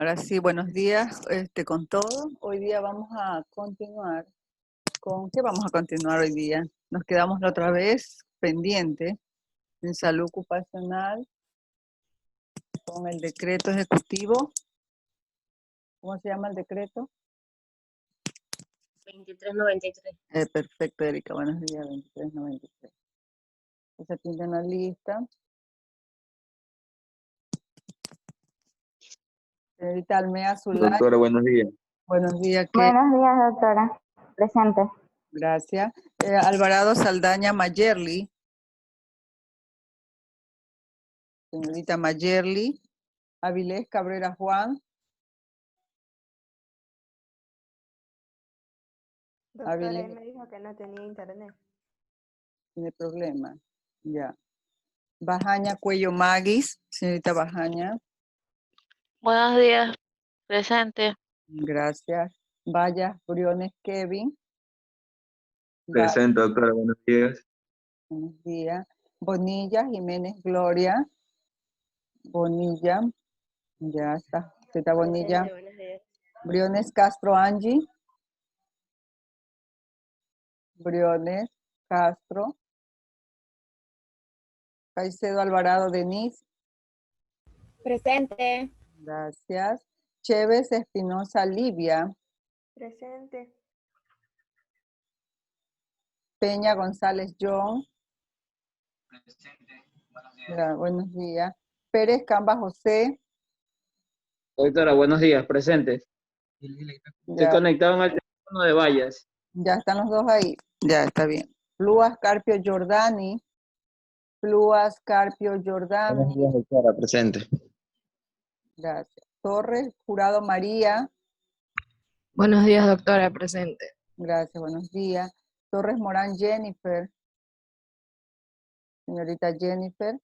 Ahora sí, buenos días con todo. Hoy día vamos a continuar con... ¿Qué vamos a continuar hoy día? Nos quedamos la otra vez pendiente en salud ocupacional con el decreto ejecutivo. ¿Cómo se llama el decreto? 2393. Perfecto, Erika. Buenos días, 2393. Se tiene una lista. Señorita Almea Zulay. Doctora, buenos días. Buenos días. Buenos días, doctora. Presente. Gracias. Alvarado Saldaña Mayerly. Señorita Mayerly. Avilés Cabrera Juan. Doctora, él me dijo que no tenía internet. Tiene problema. Ya. Bajaña Cuello Maguis. Señorita Bajaña. Buenos días, presente. Gracias. Vallas Briones Kevin. Presente, doctora, buenos días. Buenos días. Bonilla Jiménez Gloria. Bonilla. Ya está. Señorita Bonilla. Presente, buenos días. Briones Castro Angie. Briones Castro. Caicedo Alvarado Denise. Presente. Gracias. Chévez Espinosa Livia. Presente. Peña González John. Presente, buenos días. Buenos días. Pérez Camba José. Doctora, buenos días, presente. Estoy conectado en el teléfono de Vallas. Ya están los dos ahí. Ya está bien. Pluas Carpio Giordani. Pluas Carpio Giordani. Buenos días, doctora, presente. Gracias. Torres Jurado María. Buenos días, doctora, presente. Gracias, buenos días. Torres Morán Jennifer. Señorita Jennifer.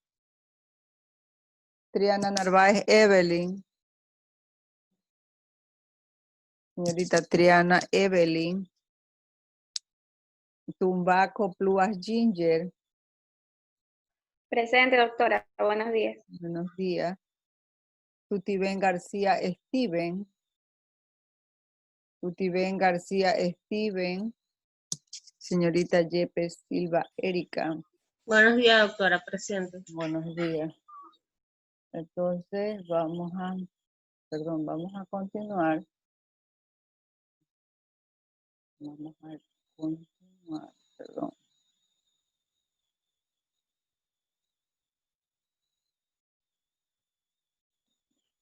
Triana Narváez Evelyn. Señorita Triana Evelyn. Tumbaco Pluas Ginger. Presente, doctora. Buenos días. Buenos días. Tutiben García Steven. Tutiben García Steven. Señorita Yepes Silva Erika. Buenos días, doctora, presente. Buenos días. Entonces vamos a continuar. Vamos a continuar, perdón.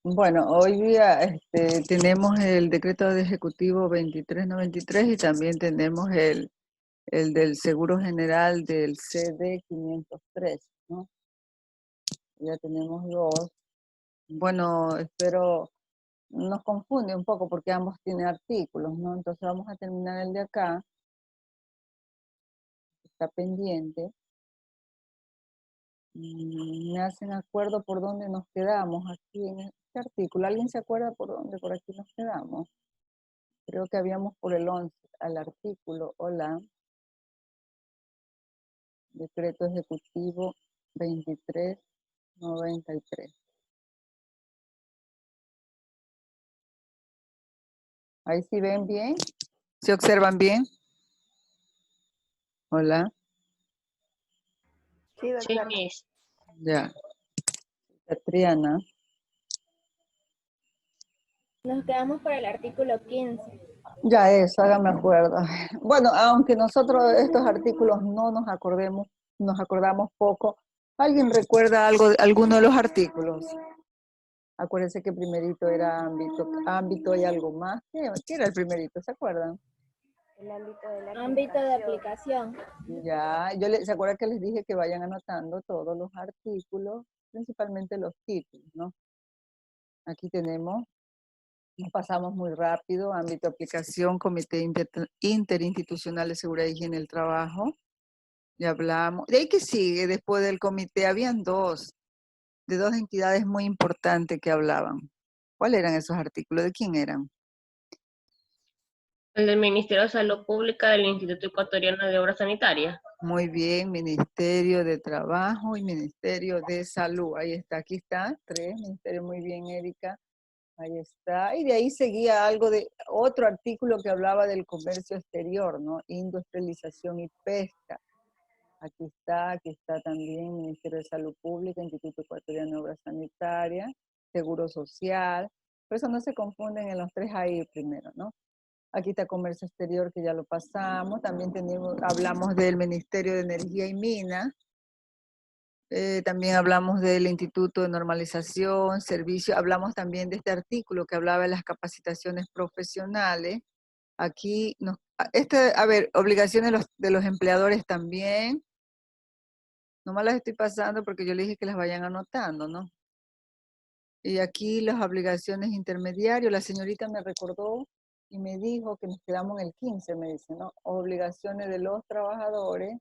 Bueno, hoy día tenemos el decreto de ejecutivo 2393 y también tenemos el del Seguro General del CD 503, ¿no? Ya tenemos dos. Bueno, espero, nos confunde un poco porque ambos tienen artículos, ¿no? Entonces vamos a terminar el de acá. Está pendiente. Me hacen acuerdo por dónde nos quedamos aquí en este artículo. ¿Alguien se acuerda por dónde por aquí nos quedamos? Creo que habíamos por el 11 al artículo. Hola. Decreto Ejecutivo 2393. Ahí sí ven bien. ¿Se observan bien? Hola. Sí, doctora. Miss. Ya. Triana. Nos quedamos por el artículo 15. Ya eso, hágame acuerdo. Bueno, aunque nosotros estos artículos no nos acordemos, nos acordamos poco. ¿Alguien recuerda alguno de los artículos? Acuérdense que primerito era ámbito y algo más. ¿Qué era el primerito? ¿Se acuerdan? El ámbito de la Ámbito de aplicación. Ya, ¿se acuerdan que les dije que vayan anotando todos los artículos, principalmente los títulos, ¿no? Aquí tenemos, nos pasamos muy rápido, ámbito de aplicación, Comité Interinstitucional de Seguridad y Higiene del Trabajo. Ya hablamos. ¿De ahí qué sigue? Después del comité habían de dos entidades muy importantes que hablaban. ¿Cuáles eran esos artículos? ¿De quién eran? El del Ministerio de Salud Pública del Instituto Ecuatoriano de Obras Sanitarias. Muy bien, Ministerio de Trabajo y Ministerio de Salud. Ahí está, aquí está, tres, Ministerio, muy bien, Erika. Ahí está. Y de ahí seguía algo de otro artículo que hablaba del comercio exterior, ¿no? Industrialización y pesca. Aquí está también Ministerio de Salud Pública, Instituto Ecuatoriano de Obras Sanitarias, Seguro Social. Por eso no se confunden en los tres ahí primero, ¿no? Aquí está Comercio Exterior, que ya lo pasamos. También hablamos del Ministerio de Energía y Minas. También hablamos del Instituto de Normalización, Servicio. Hablamos también de este artículo que hablaba de las capacitaciones profesionales. Aquí, a ver, obligaciones de los empleadores también. Nomás las estoy pasando porque yo les dije que las vayan anotando, ¿no? Y aquí las obligaciones intermediarias, la señorita me recordó y me dijo que nos quedamos en el 15, me dice, ¿no? Obligaciones de los trabajadores,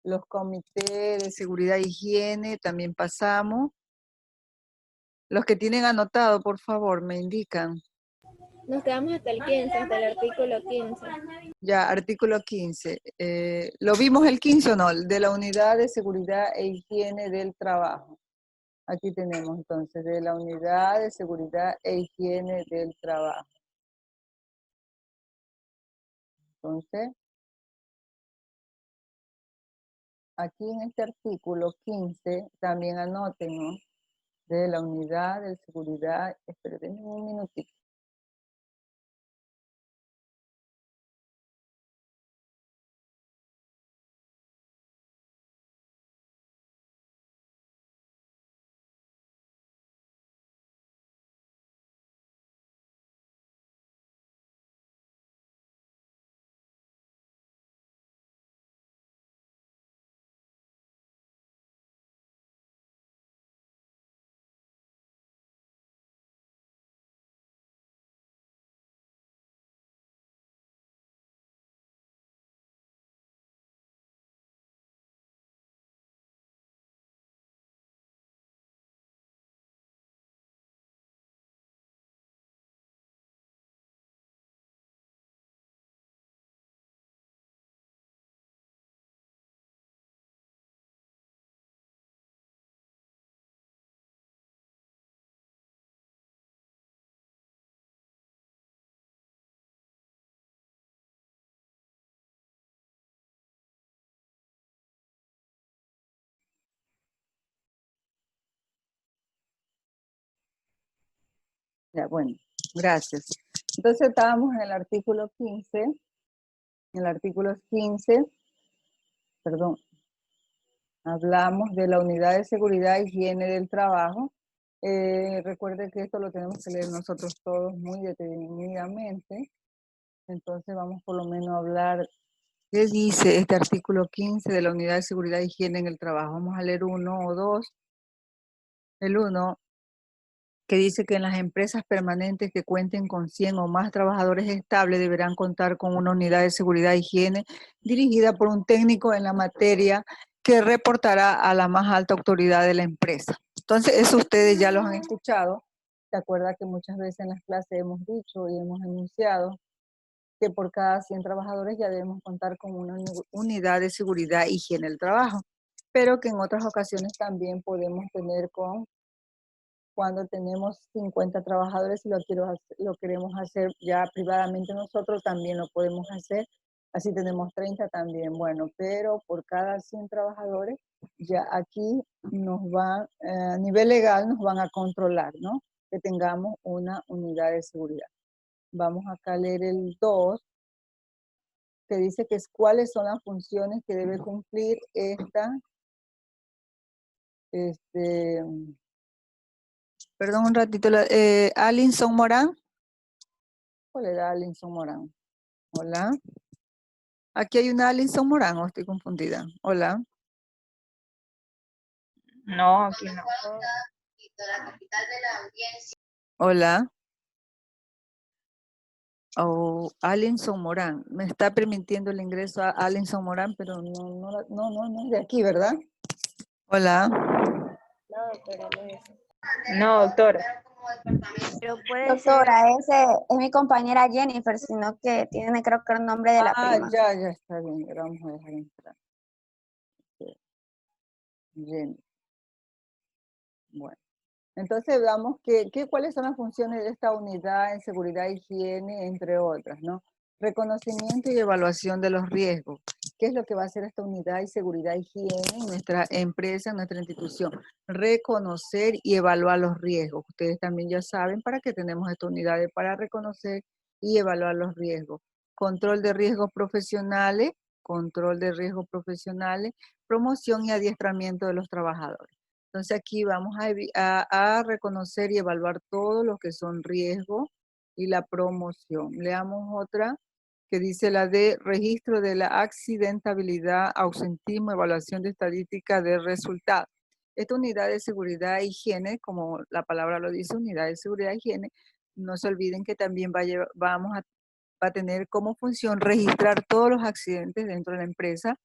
los comités de seguridad e higiene, también pasamos. Los que tienen anotado, por favor, me indican. Nos quedamos hasta el 15, hasta el artículo 15. Ya, artículo 15. ¿Lo vimos el 15 o no? De la Unidad de Seguridad e Higiene del Trabajo. Aquí tenemos entonces, de la Unidad de Seguridad e Higiene del Trabajo. Entonces, aquí en este artículo 15, también anoten, ¿no? De la Unidad de Seguridad, esperen un minutito. Ya, bueno, gracias. Entonces estábamos en el artículo 15. En el artículo 15, perdón, hablamos de la Unidad de Seguridad e Higiene del Trabajo. Recuerden que esto lo tenemos que leer nosotros todos muy detenidamente. Entonces vamos por lo menos a hablar, ¿qué dice este artículo 15 de la Unidad de Seguridad e Higiene en el Trabajo? Vamos a leer uno o dos. El 1, que dice que en las empresas permanentes que cuenten con 100 o más trabajadores estables deberán contar con una unidad de seguridad e higiene dirigida por un técnico en la materia que reportará a la más alta autoridad de la empresa. Entonces, eso ustedes ya los han escuchado. ¿Se acuerdan que muchas veces en las clases hemos dicho y hemos enunciado que por cada 100 trabajadores ya debemos contar con una unidad de seguridad e higiene del trabajo? Pero que en otras ocasiones también podemos tener cuando tenemos 50 trabajadores y lo queremos hacer ya privadamente nosotros, también lo podemos hacer. Así tenemos 30 también. Bueno, pero por cada 100 trabajadores, ya aquí a nivel legal nos van a controlar, ¿no? Que tengamos una unidad de seguridad. Vamos acá a leer el 2, que dice que cuáles son las funciones que debe cumplir perdón un ratito, Alinson Morán. ¿Cuál era Alinson Morán? Hola. Aquí hay una Alinson Morán, o estoy confundida. Hola. No, aquí no. Hola. Oh, Alinson Morán. Me está permitiendo el ingreso a Alinson Morán, pero no es de aquí, ¿verdad? Hola. No, doctora, no es. No, doctora. Pero puede ser. Doctora, ese es mi compañera Jennifer, sino que tiene creo que el nombre de la prima. Ya está bien. Vamos a dejar entrar. Bien. Bueno. Entonces veamos cuáles son las funciones de esta unidad en seguridad e higiene, entre otras, ¿no? Reconocimiento y evaluación de los riesgos. ¿Qué es lo que va a hacer esta unidad de seguridad e higiene en nuestra empresa, en nuestra institución? Reconocer y evaluar los riesgos. Ustedes también ya saben para qué tenemos esta unidad para reconocer y evaluar los riesgos. Control de riesgos profesionales, promoción y adiestramiento de los trabajadores. Entonces aquí vamos a reconocer y evaluar todo lo que son riesgos y la promoción. Leamos otra que dice la de registro de la accidentabilidad, ausentismo, evaluación de estadística de resultados. Esta unidad de seguridad e higiene, como la palabra lo dice, unidad de seguridad e higiene, no se olviden que también va a tener como función registrar todos los accidentes dentro de la empresa,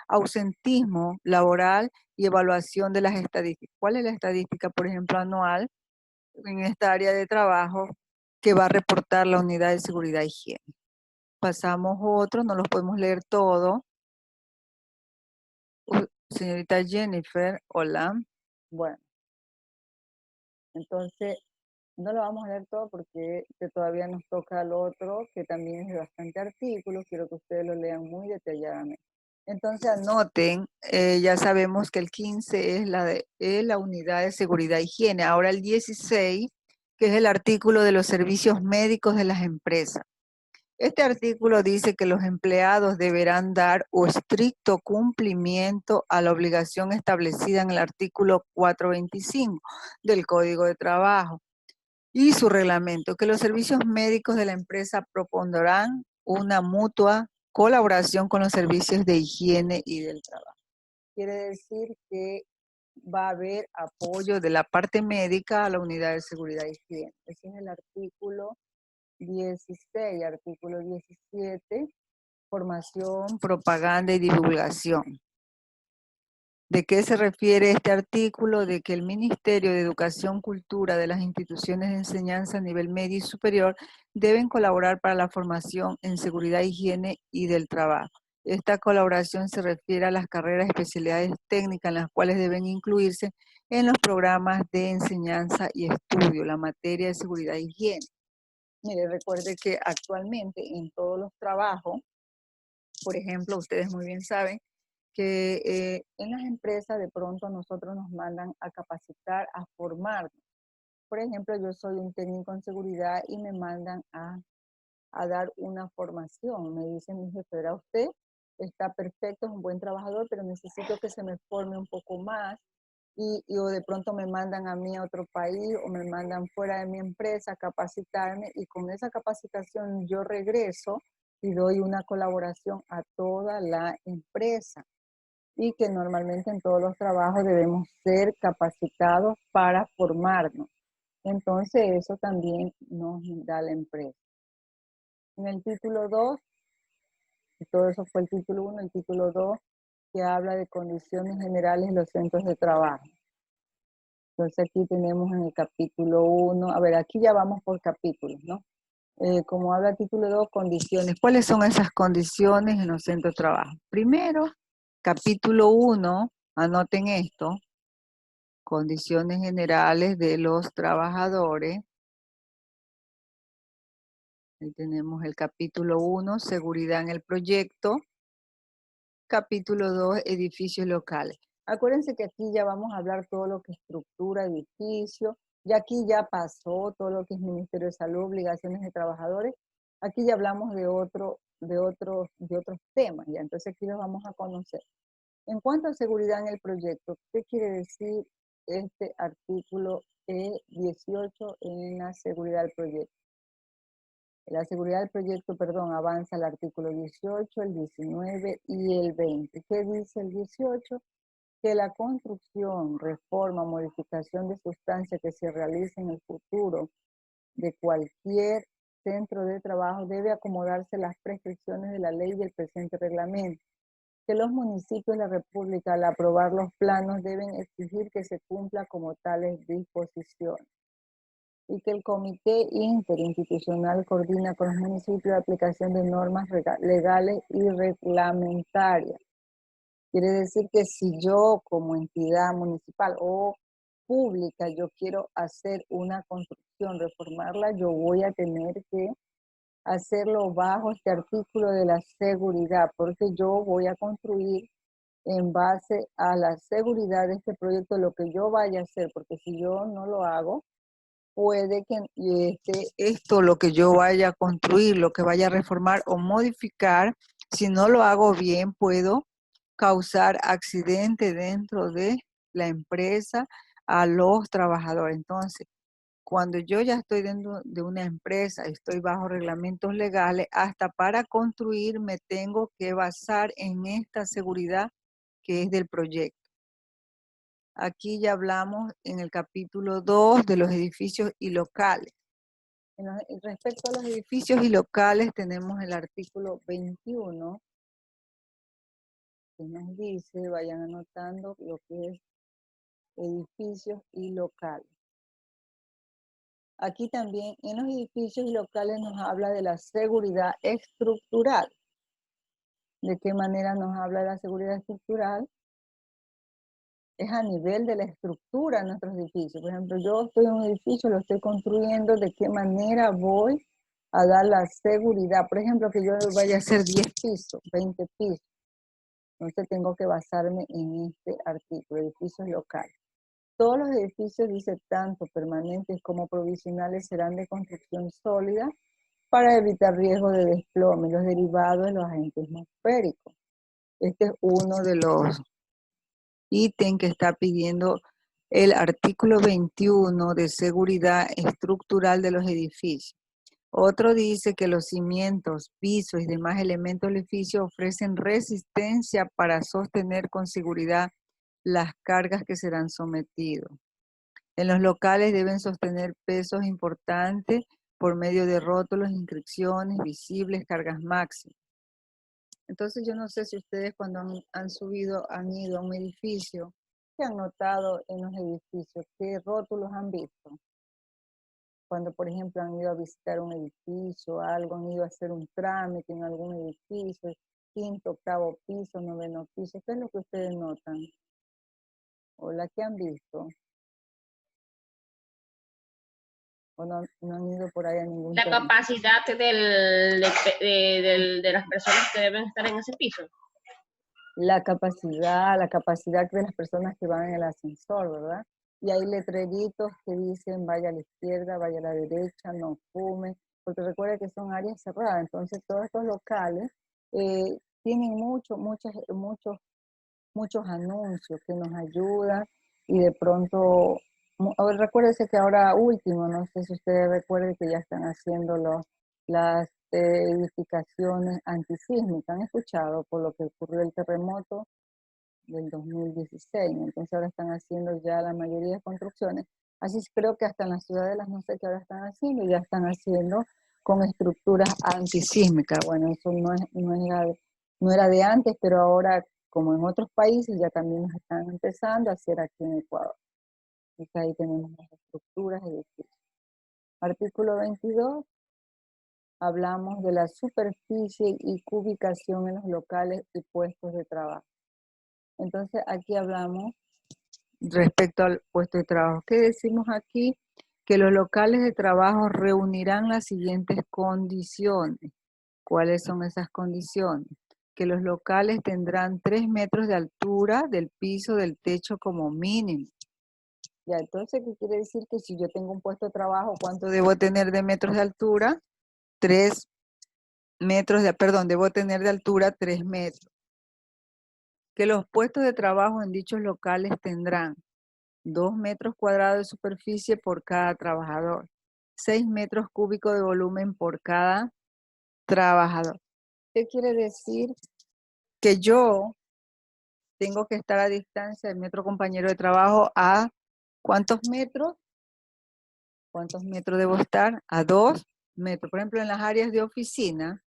ausentismo laboral y evaluación de las estadísticas. ¿Cuál es la estadística, por ejemplo, anual en esta área de trabajo que va a reportar la unidad de seguridad e higiene? Pasamos otro, no los podemos leer todo. Señorita Jennifer, hola. Bueno, entonces no lo vamos a leer todo porque todavía nos toca el otro, que también es de bastante artículos. Quiero que ustedes lo lean muy detalladamente. Entonces anoten, ya sabemos que el 15 es la unidad de seguridad e higiene. Ahora el 16, que es el artículo de los servicios médicos de las empresas. Este artículo dice que los empleados deberán dar estricto cumplimiento a la obligación establecida en el artículo 425 del Código de Trabajo y su reglamento, que los servicios médicos de la empresa propondrán una mutua colaboración con los servicios de higiene y del trabajo. Quiere decir que va a haber apoyo de la parte médica a la unidad de seguridad y higiene. Ese es el artículo 16, artículo 17, formación, propaganda y divulgación. ¿De qué se refiere este artículo? De que el Ministerio de Educación, Cultura de las instituciones de enseñanza a nivel medio y superior deben colaborar para la formación en seguridad, higiene y del trabajo. Esta colaboración se refiere a las carreras, especialidades técnicas en las cuales deben incluirse en los programas de enseñanza y estudio, la materia de seguridad e higiene. Mire, recuerde que actualmente en todos los trabajos, por ejemplo, ustedes muy bien saben que en las empresas de pronto nosotros nos mandan a capacitar, a formarnos. Por ejemplo, yo soy un técnico en seguridad y me mandan a dar una formación. Me dice mi jefe, verá usted, está perfecto, es un buen trabajador, pero necesito que se me forme un poco más. O de pronto me mandan a mí a otro país o me mandan fuera de mi empresa a capacitarme y con esa capacitación yo regreso y doy una colaboración a toda la empresa y que normalmente en todos los trabajos debemos ser capacitados para formarnos. Entonces eso también nos da la empresa. En el título 2, y todo eso fue el título 1, el título 2 que habla de condiciones generales en los centros de trabajo. Entonces aquí tenemos en el capítulo 1, a ver, aquí ya vamos por capítulos, ¿no? Como habla el título 2, condiciones. ¿Cuáles son esas condiciones en los centros de trabajo? Primero, capítulo 1, anoten esto, condiciones generales de los trabajadores. Ahí tenemos el capítulo 1, seguridad en el proyecto. Capítulo 2, edificios locales. Acuérdense que aquí ya vamos a hablar todo lo que es estructura, edificio, y aquí ya pasó todo lo que es Ministerio de Salud, obligaciones de trabajadores. Aquí ya hablamos de otros temas, ya entonces aquí los vamos a conocer. En cuanto a seguridad en el proyecto, ¿qué quiere decir este artículo 18 en la seguridad del proyecto? La seguridad del proyecto, avanza el artículo 18, el 19 y el 20. ¿Qué dice el 18? Que la construcción, reforma, modificación de sustancia que se realice en el futuro de cualquier centro de trabajo debe acomodarse a las prescripciones de la ley y el presente reglamento. Que los municipios de la República, al aprobar los planos, deben exigir que se cumpla como tales disposiciones. Y que el comité interinstitucional coordina con los municipios la aplicación de normas legales y reglamentarias. Quiere decir que si yo como entidad municipal o pública, yo quiero hacer una construcción, reformarla, yo voy a tener que hacerlo bajo este artículo de la seguridad, porque yo voy a construir en base a la seguridad de este proyecto lo que yo vaya a hacer, porque si yo no lo hago, puede que esto, lo que yo vaya a construir, lo que vaya a reformar o modificar, si no lo hago bien, puedo causar accidente dentro de la empresa a los trabajadores. Entonces, cuando yo ya estoy dentro de una empresa, estoy bajo reglamentos legales, hasta para construir me tengo que basar en esta seguridad que es del proyecto. Aquí ya hablamos en el capítulo 2 de los edificios y locales. Respecto a los edificios y locales tenemos el artículo 21 que nos dice, vayan anotando lo que es edificios y locales. Aquí también en los edificios y locales nos habla de la seguridad estructural. ¿De qué manera nos habla de la seguridad estructural? Es a nivel de la estructura de nuestros edificios. Por ejemplo, yo estoy en un edificio, lo estoy construyendo, ¿de qué manera voy a dar la seguridad? Por ejemplo, que yo vaya a hacer 10 pisos, 20 pisos. Entonces tengo que basarme en este artículo, edificios locales. Todos los edificios, dice, tanto permanentes como provisionales, serán de construcción sólida para evitar riesgo de desplome, los derivados de los agentes atmosféricos. Este es uno de los ítem que está pidiendo el artículo 21 de seguridad estructural de los edificios. Otro dice que los cimientos, pisos y demás elementos del edificio ofrecen resistencia para sostener con seguridad las cargas que serán sometidos. En los locales deben sostener pesos importantes por medio de rótulos, inscripciones visibles, cargas máximas. Entonces yo no sé si ustedes cuando han ido a un edificio, ¿qué han notado en los edificios? ¿Qué rótulos han visto? Cuando, por ejemplo, han ido a visitar un edificio, algo, han ido a hacer un trámite en algún edificio, quinto, octavo piso, noveno piso, ¿qué es lo que ustedes notan? ¿O la que han visto? ¿O no han ido por ahí a ningún La trámite? capacidad de las personas que deben estar en ese piso. La capacidad de las personas que van en el ascensor, ¿verdad? Y hay letreritos que dicen vaya a la izquierda, vaya a la derecha, no fume, porque recuerda que son áreas cerradas, entonces todos estos locales tienen muchos anuncios que nos ayudan y de pronto, recuérdese que ahora último, no sé si ustedes recuerden que ya están haciendo las edificaciones antisísmicas, han escuchado por lo que ocurrió el terremoto del 2016, entonces ahora están haciendo ya la mayoría de construcciones, así creo que hasta en las ciudadelas, no sé qué ahora están haciendo, ya están haciendo con estructuras antisísmicas. Bueno, eso no era de antes, pero ahora, como en otros países, ya también nos están empezando a hacer aquí en Ecuador. Entonces ahí tenemos las estructuras de edificios. Artículo 22, hablamos de la superficie y ubicación en los locales y puestos de trabajo. Entonces aquí hablamos respecto al puesto de trabajo. ¿Qué decimos aquí? Que los locales de trabajo reunirán las siguientes condiciones. ¿Cuáles son esas condiciones? Que los locales tendrán 3 metros de altura del piso del techo como mínimo. Ya, entonces, ¿qué quiere decir? Que si yo tengo un puesto de trabajo, ¿cuánto debo tener de metros de altura? 3 metros debo tener de altura 3 metros. Que los puestos de trabajo en dichos locales tendrán 2 metros cuadrados de superficie por cada trabajador, 6 metros cúbicos de volumen por cada trabajador. ¿Qué quiere decir? Que yo tengo que estar a distancia de mi otro compañero de trabajo a ¿cuántos metros? ¿Cuántos metros debo estar? A 2 metros. Por ejemplo, en las áreas de oficina,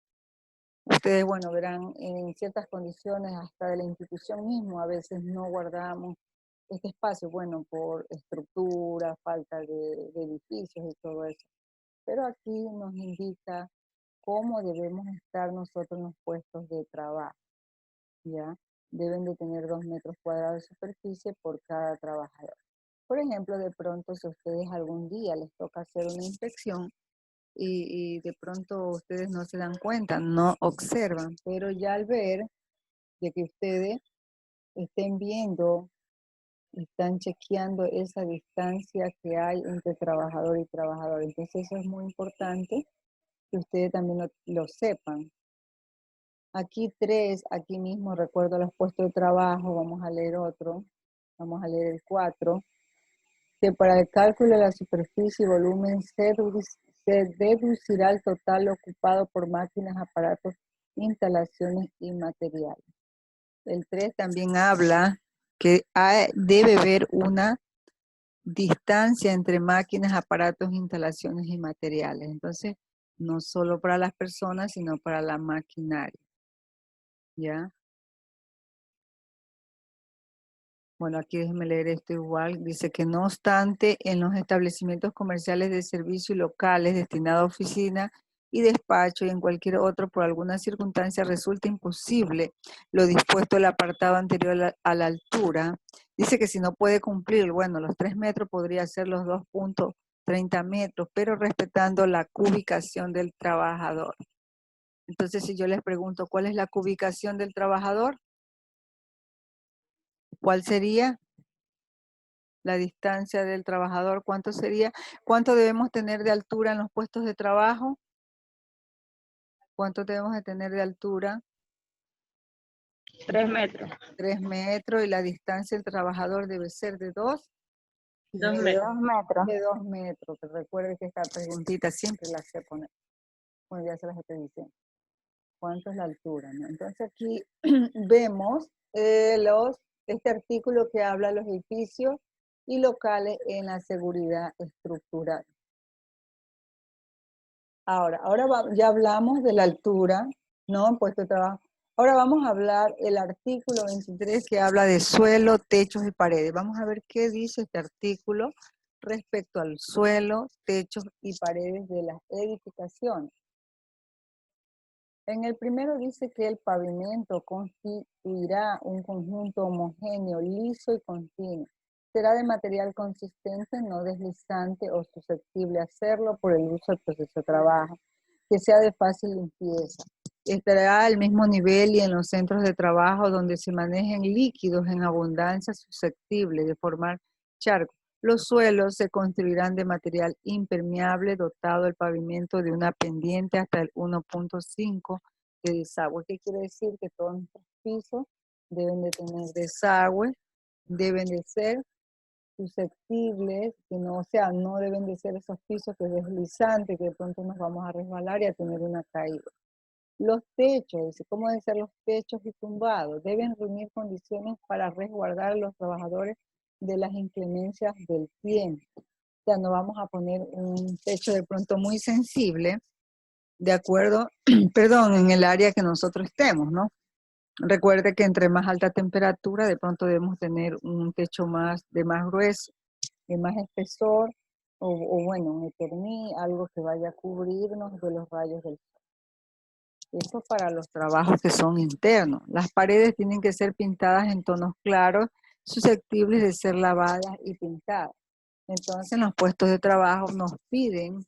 ustedes, bueno, verán en ciertas condiciones hasta de la institución mismo, a veces no guardamos este espacio, bueno, por estructura, falta de edificios y todo eso. Pero aquí nos indica cómo debemos estar nosotros en los puestos de trabajo, ¿ya? Deben de tener 2 metros cuadrados de superficie por cada trabajador. Por ejemplo, de pronto si a ustedes algún día les toca hacer una inspección y de pronto ustedes no se dan cuenta, no observan, pero ya al ver de que ustedes estén viendo, están chequeando esa distancia que hay entre trabajador y trabajador. Entonces eso es muy importante que ustedes también lo sepan. Aquí 3, aquí mismo recuerdo los puestos de trabajo, vamos a leer otro, vamos a leer el 4, que para el cálculo de la superficie y volumen se deducirá el total ocupado por máquinas, aparatos, instalaciones y materiales. El 3 también habla que debe haber una distancia entre máquinas, aparatos, instalaciones y materiales. Entonces, no solo para las personas, sino para la maquinaria. ¿Ya? Bueno, aquí déjenme leer esto igual. Dice que no obstante, en los establecimientos comerciales de servicio y locales destinados a oficina y despacho y en cualquier otro, por alguna circunstancia resulta imposible lo dispuesto el apartado anterior a la altura. Dice que si no puede cumplir, bueno, los 3 metros podría ser los 2.30 metros, pero respetando la cubicación del trabajador. Entonces, si yo les pregunto, ¿cuál es la cubicación del trabajador? ¿Cuál sería la distancia del trabajador? ¿Cuánto sería? ¿Cuánto debemos tener de altura en los puestos de trabajo? ¿Cuánto debemos de tener de altura? 3 metros. 3 metros, y la distancia del trabajador debe ser de 2 2 De metros. 2 metros. de 2 metros. Que recuerde que esta preguntita siempre la sé poner. Bueno, ya se las estoy diciendo. ¿Cuánto es la altura? ¿No? Entonces aquí vemos este artículo que habla de los edificios y locales en la seguridad estructural. Ahora ya hablamos de la altura, ¿no? En puesto de trabajo. Ahora vamos a hablar el artículo 23 que habla de suelo, techos y paredes. Vamos a ver qué dice este artículo respecto al suelo, techos y paredes de las edificaciones. En el primero dice que el pavimento constituirá un conjunto homogéneo, liso y continuo. Será de material consistente, no deslizante o susceptible a hacerlo por el uso del proceso de trabajo, que sea de fácil limpieza. Estará al mismo nivel y en los centros de trabajo donde se manejen líquidos en abundancia susceptibles de formar charcos. Los suelos se construirán de material impermeable, dotado el pavimento de una pendiente hasta el 1.5 de desagüe. ¿Qué quiere decir? Que todos nuestros pisos deben de tener desagüe, deben de ser susceptibles, que no, o sea, no deben de ser esos pisos que es deslizante, que de pronto nos vamos a resbalar y a tener una caída. Los techos, ¿cómo deben ser los techos y tumbados? Deben reunir condiciones para resguardar a los trabajadores de las inclemencias del tiempo. O sea, no vamos a poner un techo de pronto muy sensible, de acuerdo, perdón, en el área que nosotros estemos, ¿no? Recuerde que entre más alta temperatura, de pronto debemos tener un techo de más grueso, de más espesor, o bueno, un eterní, algo que vaya a cubrirnos de los rayos del sol. Eso para los trabajos que son internos. Las paredes tienen que ser pintadas en tonos claros, susceptibles de ser lavadas y pintadas. Entonces, en los puestos de trabajo nos piden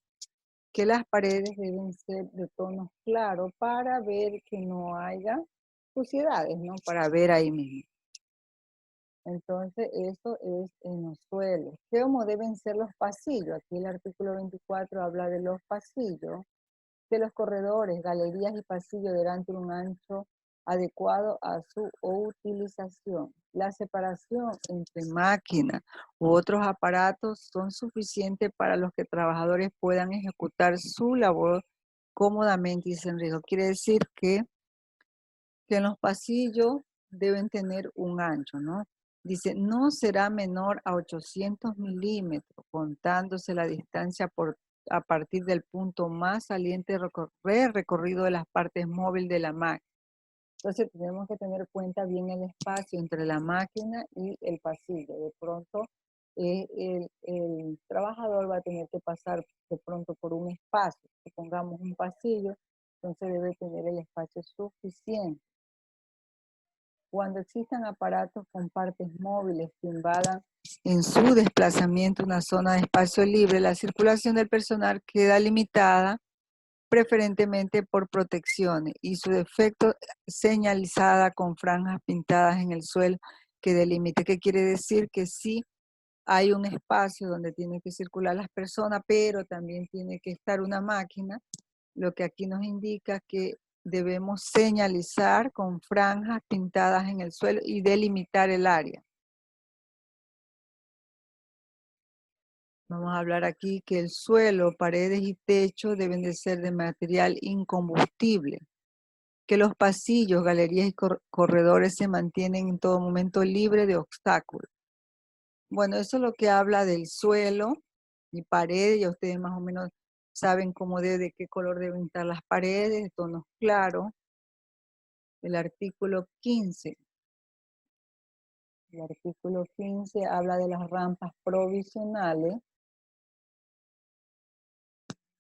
que las paredes deben ser de tonos claros para ver que no haya suciedades, ¿no? Para ver ahí mismo. Entonces, eso es en los suelos. ¿Cómo deben ser los pasillos? Aquí el artículo 24 habla de los pasillos, de los corredores, galerías y pasillos deberán tener un ancho adecuado a su utilización. La separación entre máquinas u otros aparatos son suficientes para los que trabajadores puedan ejecutar su labor cómodamente y sin riesgo. Quiere decir que en los pasillos deben tener un ancho, ¿no? Dice, no será menor a 800 milímetros, contándose la distancia a partir del punto más saliente recorrido de las partes móviles de la máquina. Entonces tenemos que tener cuenta bien el espacio entre la máquina y el pasillo. De pronto el trabajador va a tener que pasar de pronto por un espacio. Si pongamos un pasillo, entonces debe tener el espacio suficiente. Cuando existan aparatos con partes móviles que invadan en su desplazamiento una zona de espacio libre, la circulación del personal queda limitada preferentemente por protecciones y su defecto señalizada con franjas pintadas en el suelo que delimite. ¿Qué quiere decir? Que sí hay un espacio donde tienen que circular las personas, pero también tiene que estar una máquina, lo que aquí nos indica que debemos señalizar con franjas pintadas en el suelo y delimitar el área. Vamos a hablar aquí que el suelo, paredes y techo deben de ser de material incombustible, que los pasillos, galerías y corredores se mantienen en todo momento libres de obstáculos. Bueno, eso es lo que habla del suelo y paredes, ya ustedes más o menos saben de qué color deben estar las paredes, de tonos claros. El artículo 15. El artículo 15 habla de las rampas provisionales.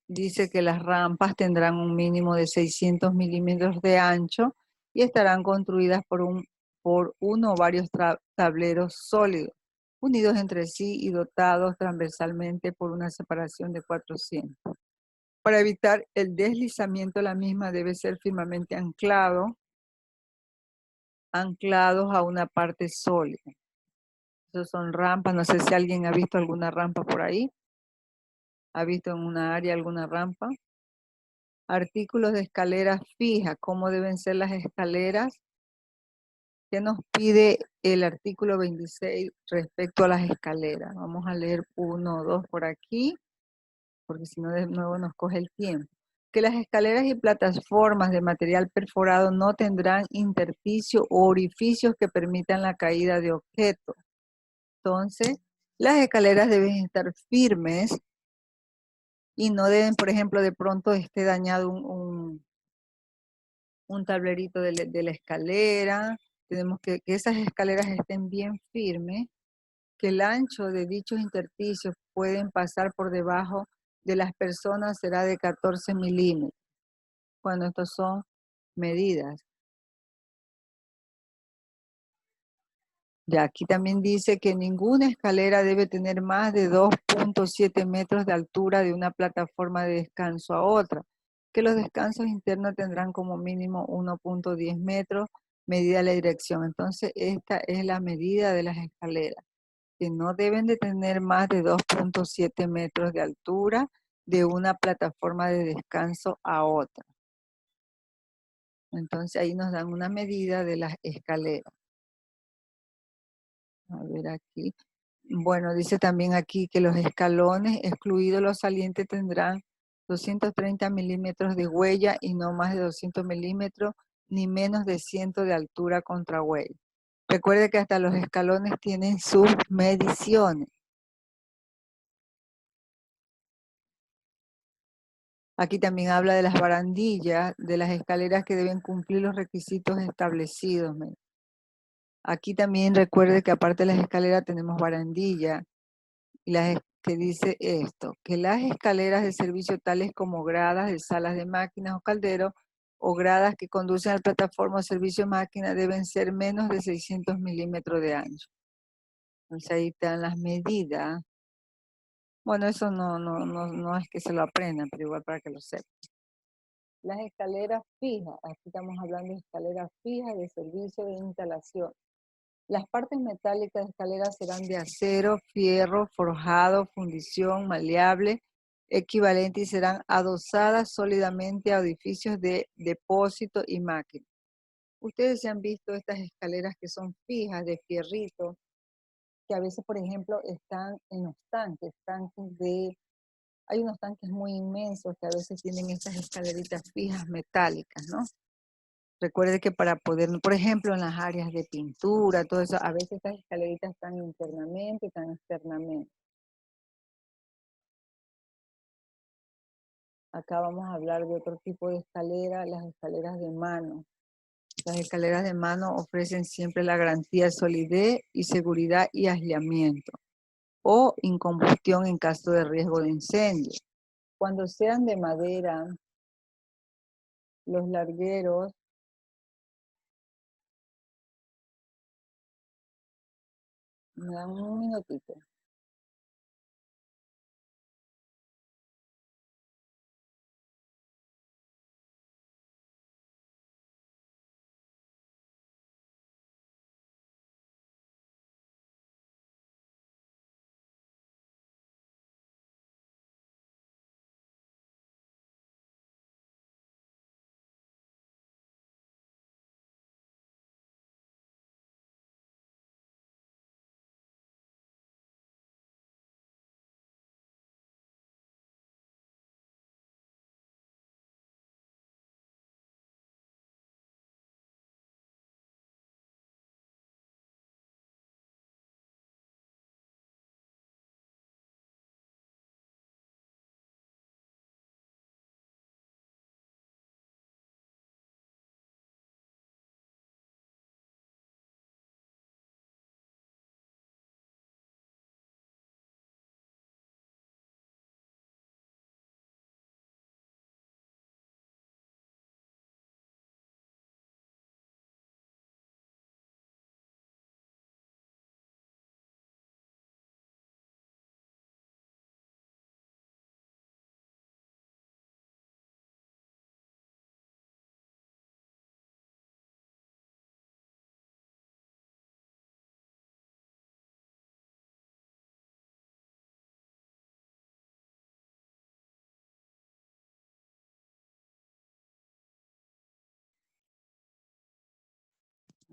Dice que las rampas tendrán un mínimo de 600 milímetros de ancho y estarán construidas por uno o varios tableros sólidos, unidos entre sí y dotados transversalmente por una separación de 400. Para evitar el deslizamiento, la misma debe ser firmemente anclados a una parte sólida. Esas son rampas, no sé si alguien ha visto alguna rampa por ahí. ¿Ha visto en una área alguna rampa? Artículos de escaleras fijas, ¿cómo deben ser las escaleras? ¿Qué nos pide el artículo 26 respecto a las escaleras? Vamos a leer 1 o 2 por aquí, porque si no de nuevo nos coge el tiempo. Que las escaleras y plataformas de material perforado no tendrán intersticio o orificios que permitan la caída de objetos. Entonces, las escaleras deben estar firmes y no deben, por ejemplo, de pronto esté dañado un tablerito de la escalera. Tenemos que esas escaleras estén bien firmes, que el ancho de dichos intersticios pueden pasar por debajo de las personas será de 14 milímetros. Bueno, estos son medidas. Ya aquí también dice que ninguna escalera debe tener más de 2.7 metros de altura de una plataforma de descanso a otra, que los descansos internos tendrán como mínimo 1.10 metros, medida la dirección. Entonces, esta es la medida de las escaleras, que no deben de tener más de 2.7 metros de altura de una plataforma de descanso a otra. Entonces, ahí nos dan una medida de las escaleras. A ver aquí. Bueno, dice también aquí que los escalones, excluidos los salientes, tendrán 230 milímetros de huella y no más de 200 milímetros, ni menos de 100 de altura contra huella. Recuerde que hasta los escalones tienen sus mediciones. Aquí también habla de las barandillas, de las escaleras que deben cumplir los requisitos establecidos. Aquí también recuerde que aparte de las escaleras tenemos barandilla, que dice esto, que las escaleras de servicio tales como gradas de salas de máquinas o calderos o gradas que conducen a la plataforma o servicio de máquina deben ser menos de 600 milímetros de ancho. Entonces ahí están las medidas. Bueno, eso no es que se lo aprendan, pero igual para que lo sepan. Las escaleras fijas, aquí estamos hablando de escaleras fijas de servicio de instalación. Las partes metálicas de escaleras serán de acero, fierro, forjado, fundición, maleable, equivalente y serán adosadas sólidamente a edificios de depósito y máquina. Ustedes se han visto estas escaleras que son fijas de fierrito, que a veces, por ejemplo, están en los tanques hay unos tanques muy inmensos que a veces tienen estas escaleritas fijas metálicas, ¿no? Recuerde que para poder, por ejemplo, en las áreas de pintura, todo eso, a veces estas escaleritas están internamente, están externamente. Acá vamos a hablar de otro tipo de escalera, las escaleras de mano. Las escaleras de mano ofrecen siempre la garantía de solidez y seguridad y aislamiento, o incombustión en caso de riesgo de incendio. Cuando sean de madera, los largueros Me dan un minutito.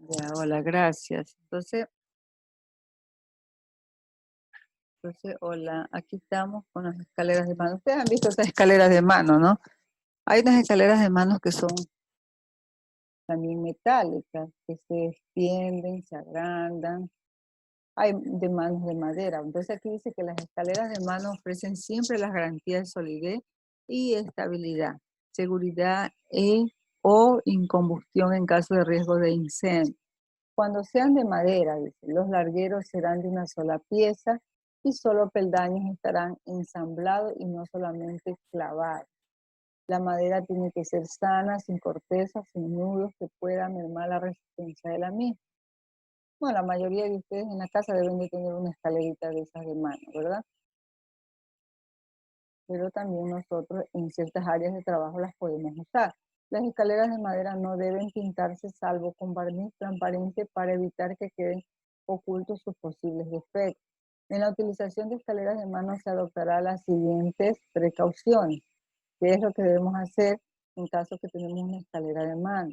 Ya, hola, gracias. Entonces, hola, aquí estamos con las escaleras de mano. Ustedes han visto estas escaleras de mano, ¿no? Hay unas escaleras de manos que son también metálicas, que se extienden, se agrandan. Hay de manos de madera. Entonces aquí dice que las escaleras de mano ofrecen siempre las garantías de solidez y estabilidad, seguridad o incombustión en caso de riesgo de incendio. Cuando sean de madera, dice, los largueros serán de una sola pieza y solo peldaños estarán ensamblados y no solamente clavados. La madera tiene que ser sana, sin corteza, sin nudos que puedan mermar la resistencia de la misma. Bueno, la mayoría de ustedes en la casa deben de tener una escalerita de esas de mano, ¿verdad? Pero también nosotros en ciertas áreas de trabajo las podemos usar. Las escaleras de madera no deben pintarse salvo con barniz transparente para evitar que queden ocultos sus posibles defectos. En la utilización de escaleras de mano se adoptará las siguientes precauciones. ¿Qué es lo que debemos hacer en caso que tenemos una escalera de mano?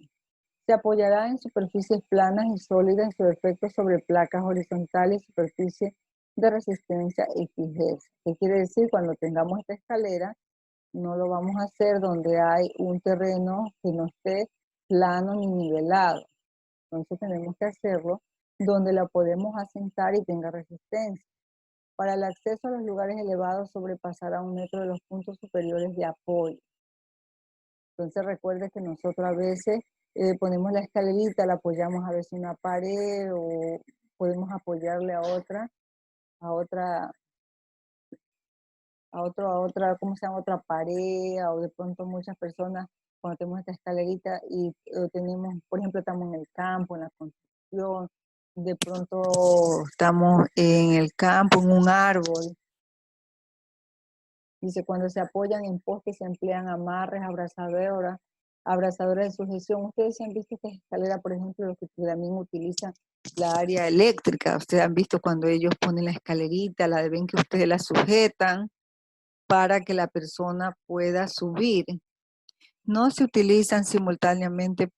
Se apoyará en superficies planas y sólidas, en su efecto sobre placas horizontales y superficie de resistencia XS. ¿Qué quiere decir? Cuando tengamos esta escalera, no lo vamos a hacer donde hay un terreno que no esté plano ni nivelado. Entonces tenemos que hacerlo donde la podemos asentar y tenga resistencia. Para el acceso a los lugares elevados sobrepasará 1 metro de los puntos superiores de apoyo. Entonces recuerde que nosotros a veces ponemos la escalerita, la apoyamos a veces en una pared o podemos apoyarle a otra, ¿cómo se llama? Otra pared, o de pronto muchas personas cuando tenemos esta escalerita y tenemos, por ejemplo, estamos en el campo, en la construcción, de pronto estamos en el campo, en un árbol. Dice, cuando se apoyan en postes se emplean amarres, abrazadoras de sujeción. Ustedes han visto esta escalera, por ejemplo, los que también utilizan la área eléctrica. Ustedes han visto cuando ellos ponen la escalerita, ven que ustedes la sujetan para que la persona pueda subir. No se utilizarán simultáneamente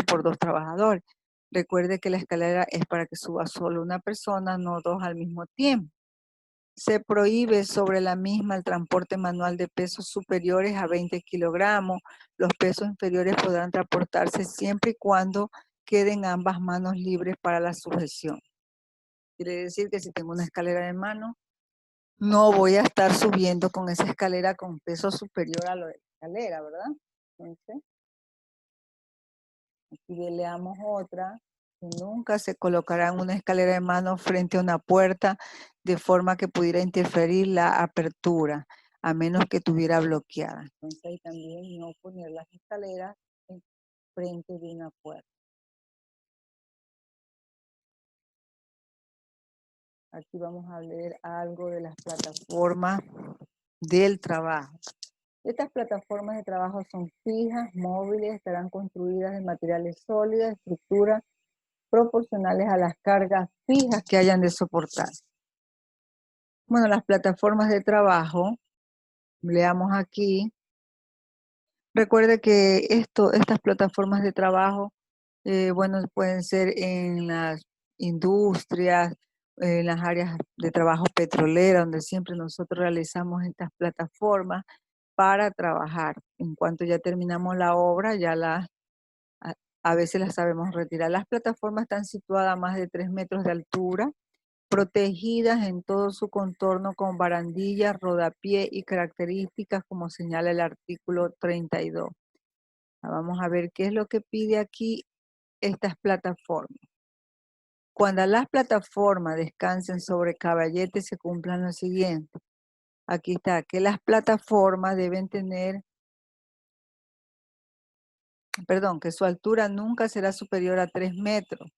por 2 trabajadores. Recuerde que la escalera es para que suba solo una persona, no 2 al mismo tiempo. Se prohíbe sobre la misma el transporte manual de pesos superiores a 20 kilogramos. Los pesos inferiores podrán transportarse siempre y cuando queden ambas manos libres para la sujeción. Quiere decir que si tengo una escalera de mano, no voy a estar subiendo con esa escalera con peso superior a lo de la escalera, ¿verdad? Entonces, aquí leamos otra. Nunca se colocará en una escalera de mano frente a una puerta de forma que pudiera interferir la apertura, a menos que estuviera bloqueada. Entonces ahí también no poner las escaleras frente de una puerta. Aquí vamos a leer algo de las plataformas del trabajo. Estas plataformas de trabajo son fijas, móviles, estarán construidas de materiales sólidos, estructuras proporcionales a las cargas fijas que hayan de soportar. Bueno, las plataformas de trabajo, leamos aquí. Recuerde que estas plataformas de trabajo, bueno, pueden ser en las industrias, en las áreas de trabajo petrolera, donde siempre nosotros realizamos estas plataformas para trabajar. En cuanto ya terminamos la obra, ya a veces las sabemos retirar. Las plataformas están situadas a más de 3 metros de altura, protegidas en todo su contorno con barandillas, rodapié y características como señala el artículo 32. Vamos a ver qué es lo que pide aquí estas plataformas. Cuando las plataformas descansen sobre caballetes se cumplan lo siguiente. Aquí está, que las plataformas deben tener, que su altura nunca será superior a 3 metros,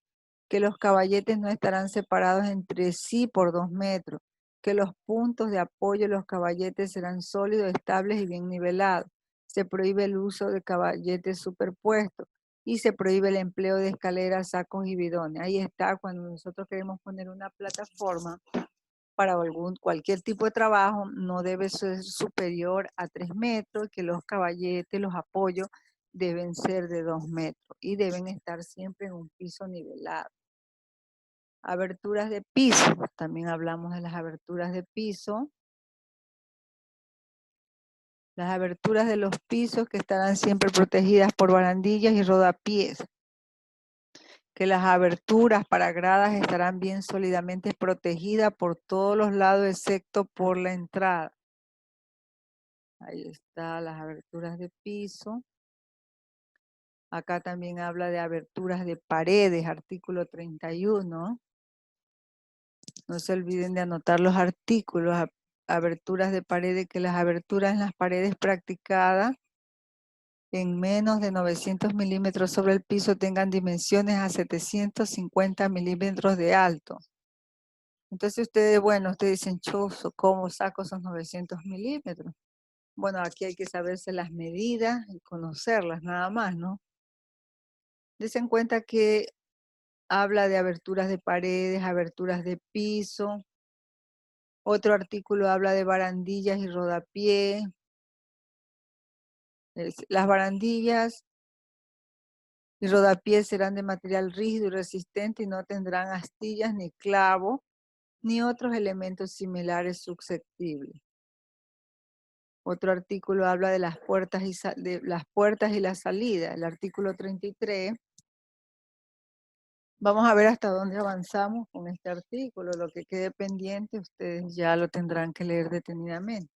que los caballetes no estarán separados entre sí por 2 metros, que los puntos de apoyo de los caballetes serán sólidos, estables y bien nivelados. Se prohíbe el uso de caballetes superpuestos y se prohíbe el empleo de escaleras, sacos y bidones. Ahí está, cuando nosotros queremos poner una plataforma para cualquier tipo de trabajo, no debe ser superior a 3 metros, que los caballetes, los apoyos, deben ser de 2 metros y deben estar siempre en un piso nivelado. Aberturas de piso, también hablamos de las aberturas de piso. Las aberturas de los pisos que estarán siempre protegidas por barandillas y rodapiés. Que las aberturas para gradas estarán bien sólidamente protegidas por todos los lados excepto por la entrada. Ahí está las aberturas de piso. Acá también habla de aberturas de paredes, artículo 31. No se olviden de anotar los artículos, aberturas de paredes, que las aberturas en las paredes practicadas en menos de 900 milímetros sobre el piso tengan dimensiones a 750 milímetros de alto. Entonces ustedes dicen, choso, ¿cómo saco esos 900 milímetros? Bueno, aquí hay que saberse las medidas y conocerlas nada más, ¿no? Desen cuenta que habla de aberturas de paredes, aberturas de piso. Otro artículo habla de barandillas y rodapié. Las barandillas y rodapié serán de material rígido y resistente y no tendrán astillas ni clavo ni otros elementos similares susceptibles. Otro artículo habla de las puertas y la salida, el artículo 33. Vamos a ver hasta dónde avanzamos con este artículo. Lo que quede pendiente, ustedes ya lo tendrán que leer detenidamente.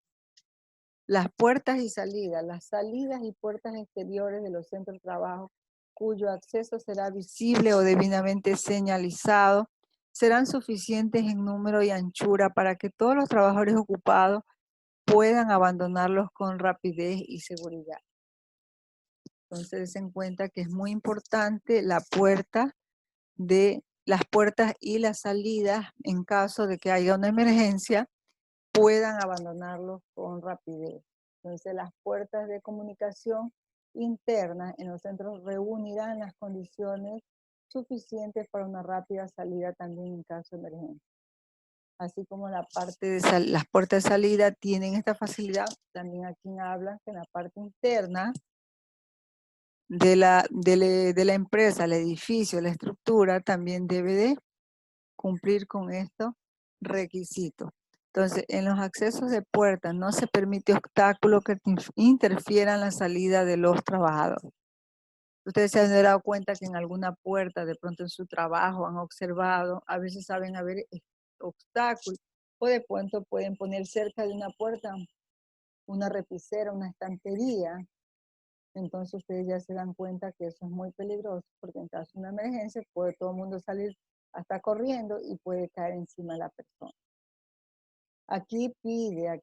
Las puertas y salidas, las salidas y puertas exteriores de los centros de trabajo cuyo acceso será visible o debidamente señalizado, serán suficientes en número y anchura para que todos los trabajadores ocupados puedan abandonarlos con rapidez y seguridad. Entonces, den cuenta que es muy importante las puertas y las salidas, en caso de que haya una emergencia, puedan abandonarlos con rapidez. Entonces, las puertas de comunicación interna en los centros reunirán las condiciones suficientes para una rápida salida también en caso de emergencia. Así como las puertas de salida tienen esta facilidad, también aquí hablan que en la parte interna de la empresa, el edificio, la estructura, también debe de cumplir con estos requisitos. Entonces, en los accesos de puertas no se permite obstáculo que interfieran la salida de los trabajadores. Ustedes se han dado cuenta que en alguna puerta, de pronto en su trabajo, han observado, a veces saben haber obstáculos, o de pronto pueden poner cerca de una puerta una repisera, una estantería. Entonces ustedes ya se dan cuenta que eso es muy peligroso, porque en caso de una emergencia puede todo el mundo salir hasta corriendo y puede caer encima de la persona. Aquí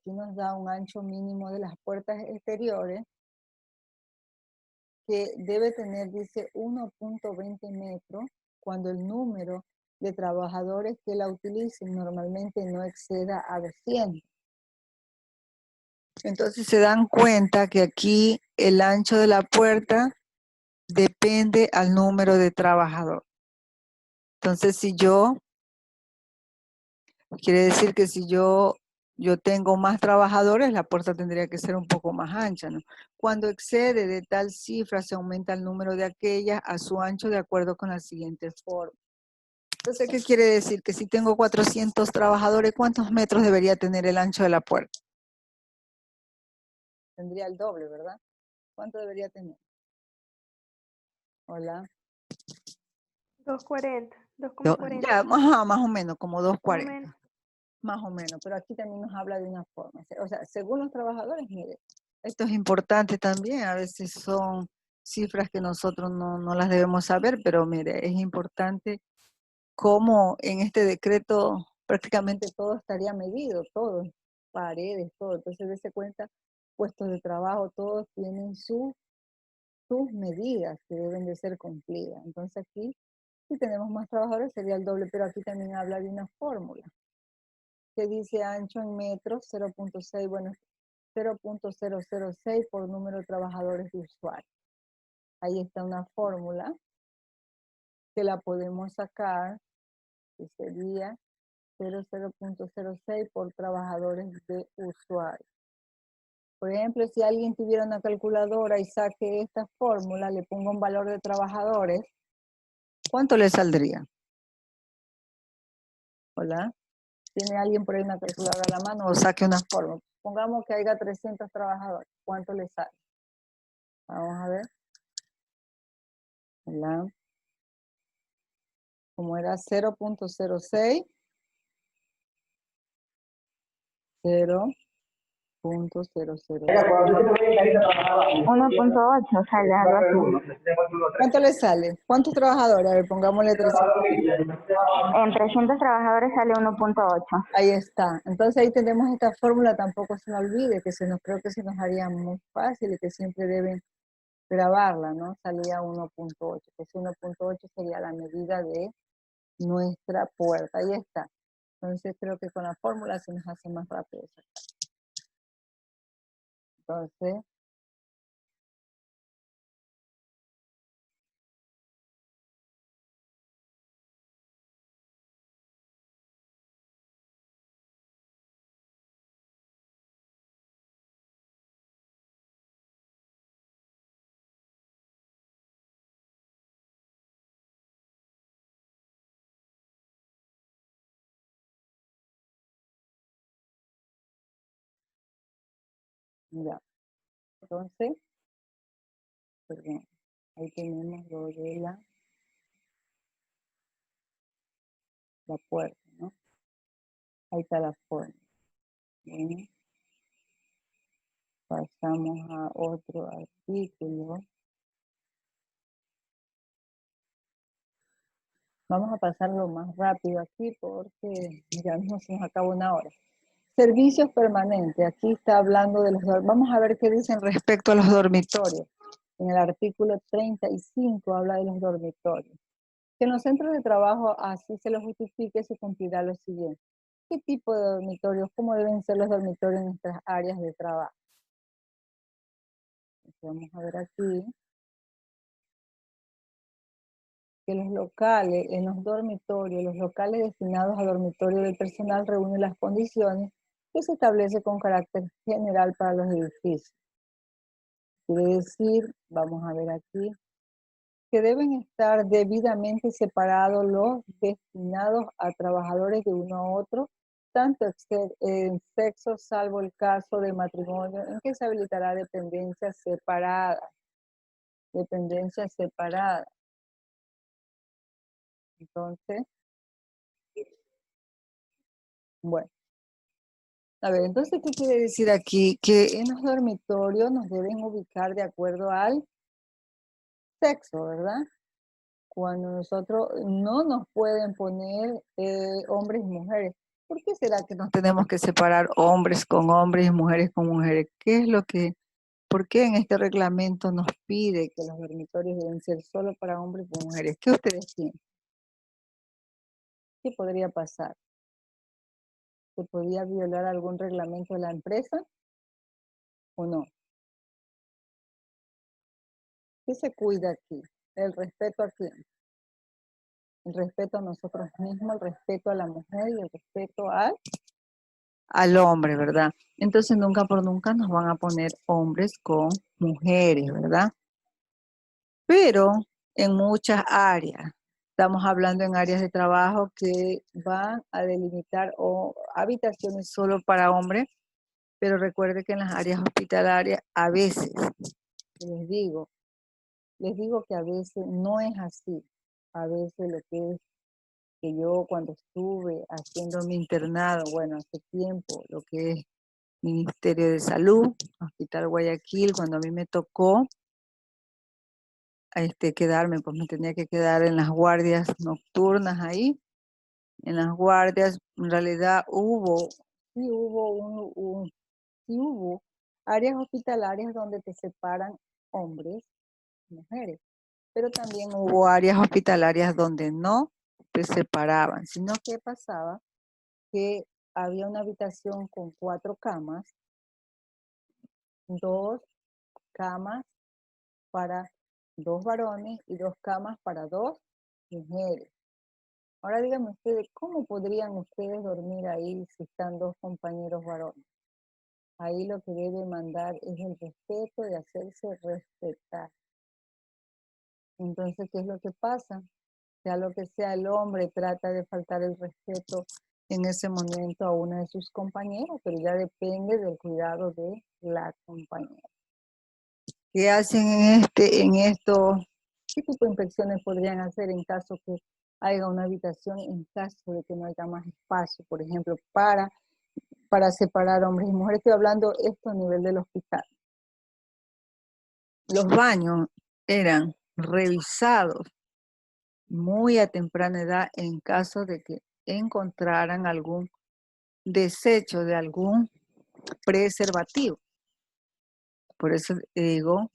nos da un ancho mínimo de las puertas exteriores, que debe tener, dice, 1.20 metros, cuando el número de trabajadores que la utilicen normalmente no exceda a 200. Entonces se dan cuenta que aquí el ancho de la puerta depende al número de trabajadores. Entonces quiere decir que si yo tengo más trabajadores, la puerta tendría que ser un poco más ancha, ¿no? Cuando excede de tal cifra, se aumenta el número de aquellas a su ancho de acuerdo con la siguiente forma. Entonces, ¿qué quiere decir? Que si tengo 400 trabajadores, ¿cuántos metros debería tener el ancho de la puerta? Tendría el doble, ¿verdad? ¿Cuánto debería tener? Hola. 240, 2,40. Ya, ajá, más o menos, como 240. menos. Más o menos, pero aquí también nos habla de una forma. O sea, según los trabajadores, mire, esto es importante también, a veces son cifras que nosotros no las debemos saber, pero mire, es importante cómo en este decreto prácticamente todo estaría medido, todo, paredes, todo. Entonces, dése cuenta, puestos de trabajo, todos tienen sus medidas que deben de ser cumplidas. Entonces aquí, si tenemos más trabajadores, sería el doble, pero aquí también habla de una fórmula que dice ancho en metros, 0.6, bueno, 0.006 por número de trabajadores de usuario. Ahí está una fórmula que la podemos sacar, que sería 0.06 por trabajadores de usuario. Por ejemplo, si alguien tuviera una calculadora y saque esta fórmula, le ponga un valor de trabajadores, ¿cuánto le saldría? Hola. ¿Tiene alguien por ahí una calculadora a la mano o saque una fórmula? Pongamos que haya 300 trabajadores. ¿Cuánto le sale? Vamos a ver. Hola. Como era 0.06. 0.006. 1.8 sale algo así. ¿Cuánto le sale? ¿Cuántos trabajadores? A ver, pongámosle 300. En 300 trabajadores sale 1.8. Ahí está. Entonces ahí tenemos esta fórmula, tampoco se nos olvide, que creo que se nos haría muy fácil y que siempre deben grabarla, ¿no? Salía 1.8, que 1.8 sería la medida de nuestra puerta. Ahí está. Entonces creo que con la fórmula se nos hace más rápido. Entonces, ya. Entonces, perdón, ahí tenemos lo de la puerta, ¿no? Ahí está la forma. Bien. Pasamos a otro artículo. Vamos a pasarlo más rápido aquí porque ya mismo se nos acaba una hora. Servicios permanentes. Aquí está hablando de los dormitorios. Vamos a ver qué dicen respecto a los dormitorios. En el artículo 35 habla de los dormitorios. Que en los centros de trabajo así se lo justifique, se cumplirá lo siguiente. ¿Qué tipo de dormitorios? ¿Cómo deben ser los dormitorios en nuestras áreas de trabajo? Vamos a ver aquí. Que los locales, en los dormitorios, los locales destinados a dormitorio del personal reúnen las condiciones que se establece con carácter general para los edificios. Quiere decir, vamos a ver aquí, que deben estar debidamente separados los destinados a trabajadores de uno a otro, tanto en sexo, salvo el caso de matrimonio, en que se habilitará dependencias separadas. Dependencias separadas. Entonces, bueno. A ver, entonces, ¿qué quiere decir aquí? Que en los dormitorios nos deben ubicar de acuerdo al sexo, ¿verdad? Cuando nosotros no nos pueden poner hombres y mujeres. ¿Por qué será que nos tenemos que separar hombres con hombres y mujeres con mujeres? ¿Por qué en este reglamento nos pide que los dormitorios deben ser solo para hombres y mujeres? ¿Qué ustedes piensan? ¿Qué podría pasar? ¿Se podía violar algún reglamento de la empresa o no? ¿Qué se cuida aquí? ¿El respeto a quién? El respeto a nosotros mismos, el respeto a la mujer y el respeto al hombre, ¿verdad? Entonces nunca por nunca nos van a poner hombres con mujeres, ¿verdad? Pero en muchas áreas, estamos hablando en áreas de trabajo que van a delimitar o habitaciones solo para hombres, pero recuerde que en las áreas hospitalarias a veces, les digo que a veces no es así. A veces lo que es que yo cuando estuve haciendo mi internado, bueno, hace tiempo, lo que es Ministerio de Salud, Hospital Guayaquil, cuando a mí me tocó quedarme, pues me tenía que quedar en las guardias nocturnas ahí. En las guardias, en realidad sí hubo áreas hospitalarias donde te separan hombres y mujeres, pero también hubo áreas hospitalarias donde no te separaban, sino que pasaba que había una habitación con 4 camas, 2 camas para 2 varones y 2 camas para 2 mujeres. Ahora díganme ustedes, ¿cómo podrían ustedes dormir ahí si están 2 compañeros varones? Ahí lo que debe mandar es el respeto y hacerse respetar. Entonces, ¿qué es lo que pasa? Sea lo que sea, el hombre trata de faltar el respeto en ese momento a una de sus compañeras, pero ya depende del cuidado de la compañera. ¿Qué hacen en esto? ¿Qué tipo de inspecciones podrían hacer en caso que haya una habitación, en caso de que no haya más espacio, por ejemplo, para separar hombres y mujeres? Estoy hablando esto a nivel del hospital. Los baños eran revisados muy a temprana edad en caso de que encontraran algún desecho de algún preservativo. Por eso digo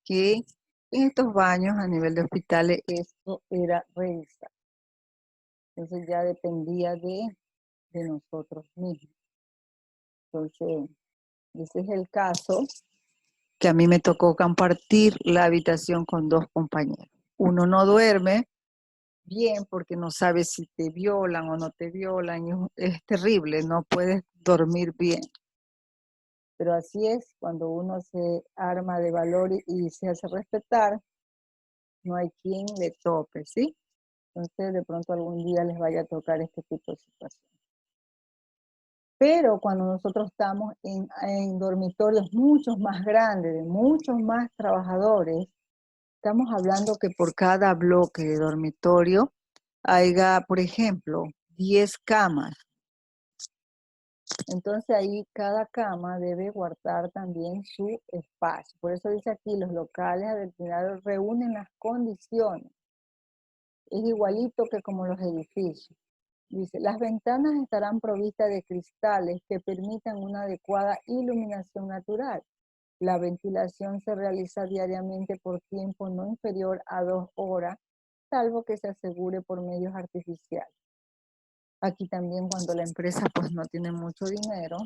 que en estos baños a nivel de hospitales esto era revisado. Entonces ya dependía de nosotros mismos. Entonces, ese es el caso que a mí me tocó compartir la habitación con 2 compañeros. Uno no duerme bien porque no sabe si te violan o no te violan. Es terrible, no puedes dormir bien. Pero así es, cuando uno se arma de valor y se hace respetar, no hay quien le tope, ¿sí? Entonces de pronto algún día les vaya a tocar este tipo de situación. Pero cuando nosotros estamos en dormitorios muchos más grandes, de muchos más trabajadores, estamos hablando que por cada bloque de dormitorio haya, por ejemplo, 10 camas. Entonces ahí cada cama debe guardar también su espacio. Por eso dice aquí, los locales adoctrinados reúnen las condiciones. Es igualito que como los edificios. Dice, las ventanas estarán provistas de cristales que permitan una adecuada iluminación natural. La ventilación se realiza diariamente por tiempo no inferior a 2 horas, salvo que se asegure por medios artificiales. Aquí también cuando la empresa pues no tiene mucho dinero,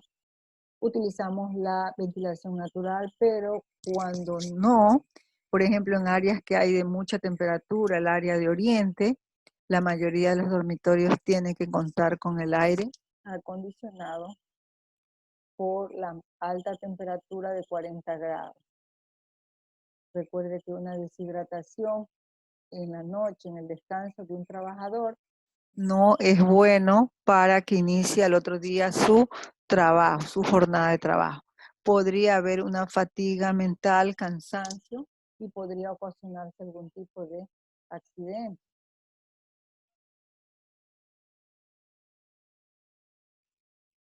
utilizamos la ventilación natural, pero cuando no, por ejemplo en áreas que hay de mucha temperatura, el área de Oriente, la mayoría de los dormitorios tienen que contar con el aire acondicionado por la alta temperatura de 40 grados. Recuerde que una deshidratación en la noche, en el descanso de un trabajador, no es bueno para que inicie al otro día su trabajo, su jornada de trabajo. Podría haber una fatiga mental, cansancio, y podría ocasionarse algún tipo de accidente.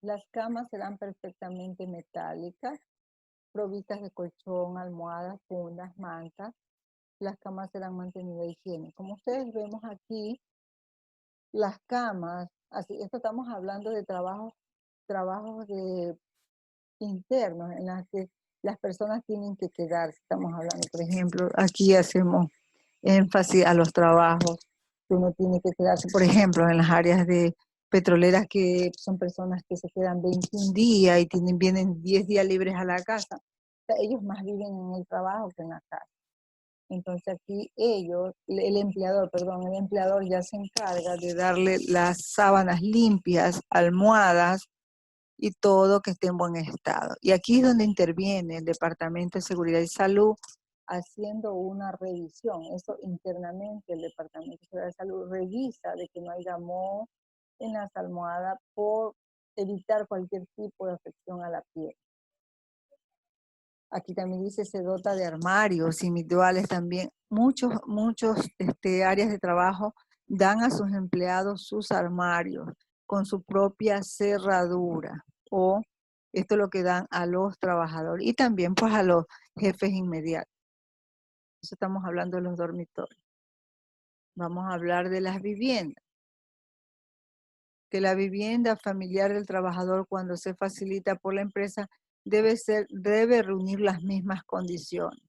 Las camas serán perfectamente metálicas, provistas de colchón, almohadas, fundas, mantas. Las camas serán mantenidas higiénicas. Como ustedes vemos aquí, las camas, así, esto estamos hablando de trabajos de internos en las que las personas tienen que quedarse. Estamos hablando, por ejemplo, aquí hacemos énfasis a los trabajos que uno tiene que quedarse, por ejemplo, en las áreas de petroleras que son personas que se quedan 21 días y vienen 10 días libres a la casa. O sea, ellos más viven en el trabajo que en la casa. Entonces aquí el empleador ya se encarga de darle las sábanas limpias, almohadas y todo que esté en buen estado. Y aquí es donde interviene el Departamento de Seguridad y Salud haciendo una revisión. Eso internamente el Departamento de Seguridad y Salud revisa de que no haya moho en las almohadas por evitar cualquier tipo de afección a la piel. Aquí también dice se dota de armarios individuales también. Muchos áreas de trabajo dan a sus empleados sus armarios con su propia cerradura, o esto es lo que dan a los trabajadores y también pues a los jefes inmediatos. Eso estamos hablando de los dormitorios. Vamos a hablar de las viviendas. Que la vivienda familiar del trabajador, cuando se facilita por la empresa, debe reunir las mismas condiciones.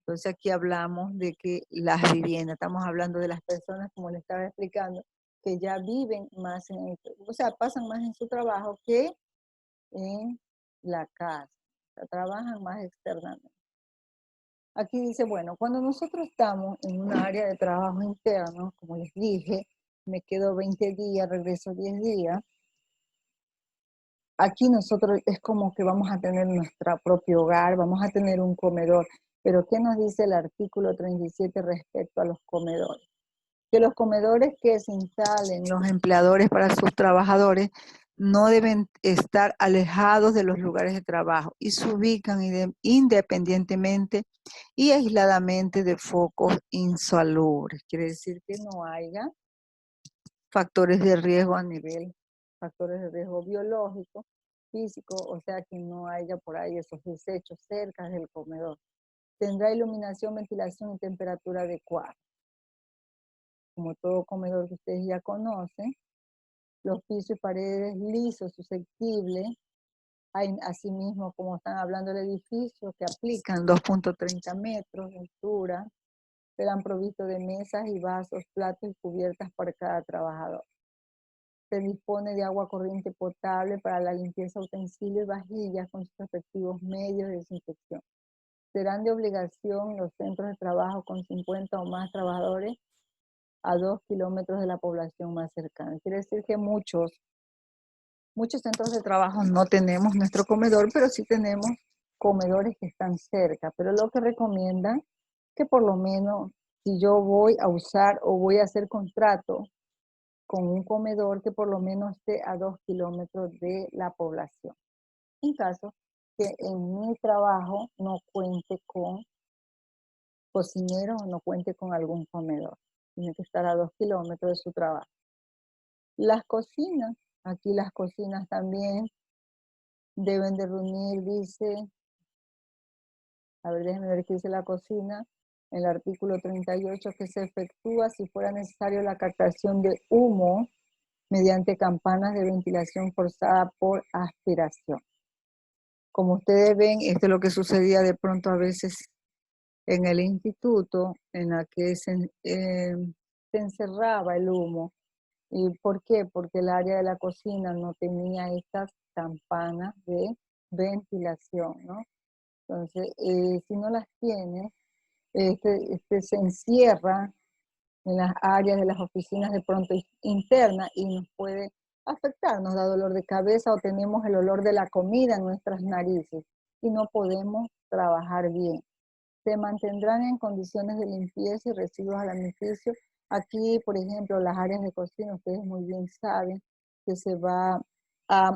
Entonces aquí hablamos de que las viviendas, estamos hablando de las personas, como les estaba explicando, que ya viven más pasan más en su trabajo que en la casa, o sea, trabajan más externamente. Aquí dice, bueno, cuando nosotros estamos en una área de trabajo interno, como les dije, me quedo 20 días, regreso 10 días, aquí nosotros es como que vamos a tener nuestro propio hogar, vamos a tener un comedor. Pero ¿qué nos dice el artículo 37 respecto a los comedores? Que los comedores que se instalen los empleadores para sus trabajadores no deben estar alejados de los lugares de trabajo y se ubican independientemente y aisladamente de focos insalubres. Quiere decir que no haya factores de riesgo factores de riesgo biológico, físico, o sea que no haya por ahí esos desechos cerca del comedor. Tendrá iluminación, ventilación y temperatura adecuada. Como todo comedor que ustedes ya conocen, los pisos y paredes lisos, susceptibles, asimismo, como están hablando del edificio, que aplican 2.30 metros de altura, serán provistos de mesas y vasos, platos y cubiertas para cada trabajador. Se dispone de agua corriente potable para la limpieza de utensilios y vajillas con sus respectivos medios de desinfección. Serán de obligación los centros de trabajo con 50 o más trabajadores a 2 kilómetros de la población más cercana. Quiere decir que muchos centros de trabajo no tenemos nuestro comedor, pero sí tenemos comedores que están cerca. Pero lo que recomiendan que por lo menos si yo voy a usar o voy a hacer contrato con un comedor, que por lo menos esté a 2 kilómetros de la población. En caso que en mi trabajo no cuente con cocinero o no cuente con algún comedor. Tiene que estar a 2 kilómetros de su trabajo. Las cocinas, aquí las cocinas también deben de reunir, dice, a ver, déjenme ver qué dice la cocina, en el artículo 38, que se efectúa si fuera necesario la captación de humo mediante campanas de ventilación forzada por aspiración. Como ustedes ven, esto es lo que sucedía de pronto a veces en el instituto, en la que se encerraba el humo. ¿Y por qué? Porque el área de la cocina no tenía estas campanas de ventilación, ¿no? Entonces, si no las tiene, se encierra en las áreas de las oficinas de pronto internas y nos puede afectar, nos da dolor de cabeza o tenemos el olor de la comida en nuestras narices y no podemos trabajar bien. Se mantendrán en condiciones de limpieza y residuos alimenticios. Aquí, por ejemplo, las áreas de cocina, ustedes muy bien saben que se va a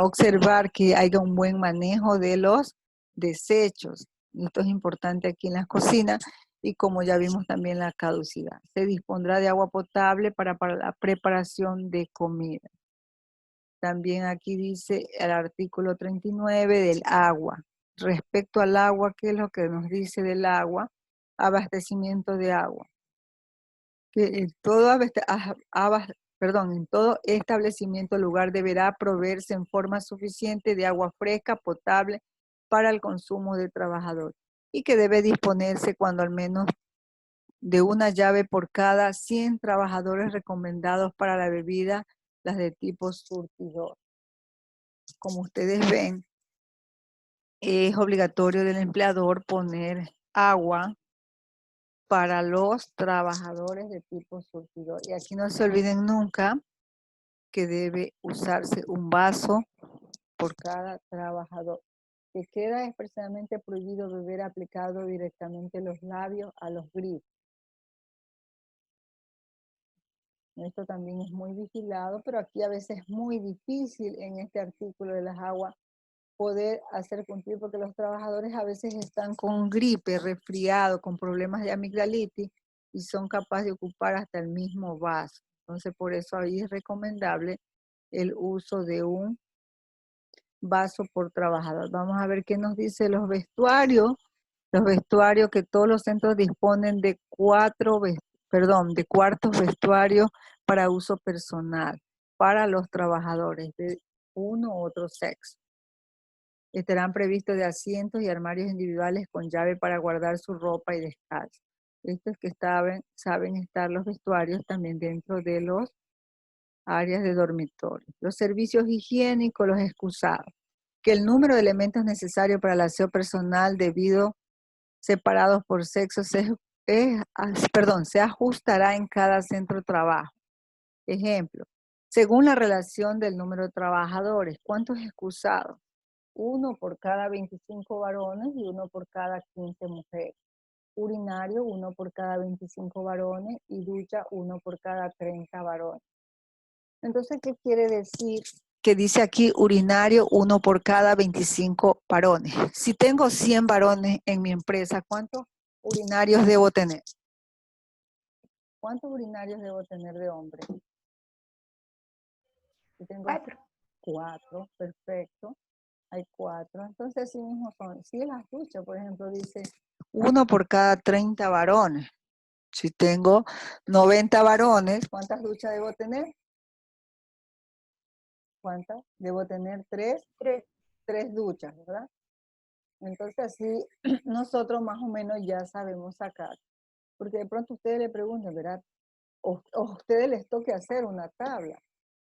observar que haya un buen manejo de los desechos. Esto es importante aquí en las cocinas y como ya vimos también la caducidad. Se dispondrá de agua potable para la preparación de comida. También aquí dice el artículo 39 del agua. Respecto al agua, ¿qué es lo que nos dice del agua? Abastecimiento de agua. Que en todo establecimiento el lugar deberá proveerse en forma suficiente de agua fresca, potable, para el consumo del trabajador y que debe disponerse cuando al menos de una llave por cada 100 trabajadores recomendados para la bebida, las de tipo surtidor. Como ustedes ven, es obligatorio del empleador poner agua para los trabajadores de tipo surtidor. Y aquí no se olviden nunca que debe usarse un vaso por cada trabajador. Que queda expresamente prohibido beber aplicado directamente los labios a los grifos. Esto también es muy vigilado, pero aquí a veces es muy difícil en este artículo de las aguas poder hacer cumplir, porque los trabajadores a veces están con gripe, resfriado, con problemas de amigdalitis y son capaces de ocupar hasta el mismo vaso. Entonces, por eso ahí es recomendable el uso de un vaso por trabajador. Vamos a ver qué nos dice los vestuarios. Los vestuarios, que todos los centros disponen de de cuartos vestuarios para uso personal, para los trabajadores de uno u otro sexo. Estarán previstos de asientos y armarios individuales con llave para guardar su ropa y descalzo. Estos que saben estar los vestuarios también dentro de los áreas de dormitorio. Los servicios higiénicos, los excusados. Que el número de elementos necesarios para el aseo personal debido separados por sexo se ajustará en cada centro de trabajo. Ejemplo, según la relación del número de trabajadores, ¿cuántos excusados? 1 por cada 25 varones y 1 por cada 15 mujeres. Urinario, 1 por cada 25 varones y ducha, 1 por cada 30 varones. Entonces, ¿qué quiere decir? Que dice aquí urinario 1 por cada 25 varones. Si tengo 100 varones en mi empresa, ¿cuántos urinarios debo tener? ¿Cuántos urinarios debo tener de hombre? Si tengo 4, perfecto. Hay 4. Entonces, así mismo son. Si las duchas, por ejemplo, dice 1 por cada 30 varones. Si tengo 90 varones, ¿cuántas duchas debo tener? ¿Cuántas? Debo tener 3 duchas, ¿verdad? Entonces así nosotros más o menos ya sabemos sacar. Porque de pronto ustedes le preguntan, ¿verdad? O a ustedes les toque hacer una tabla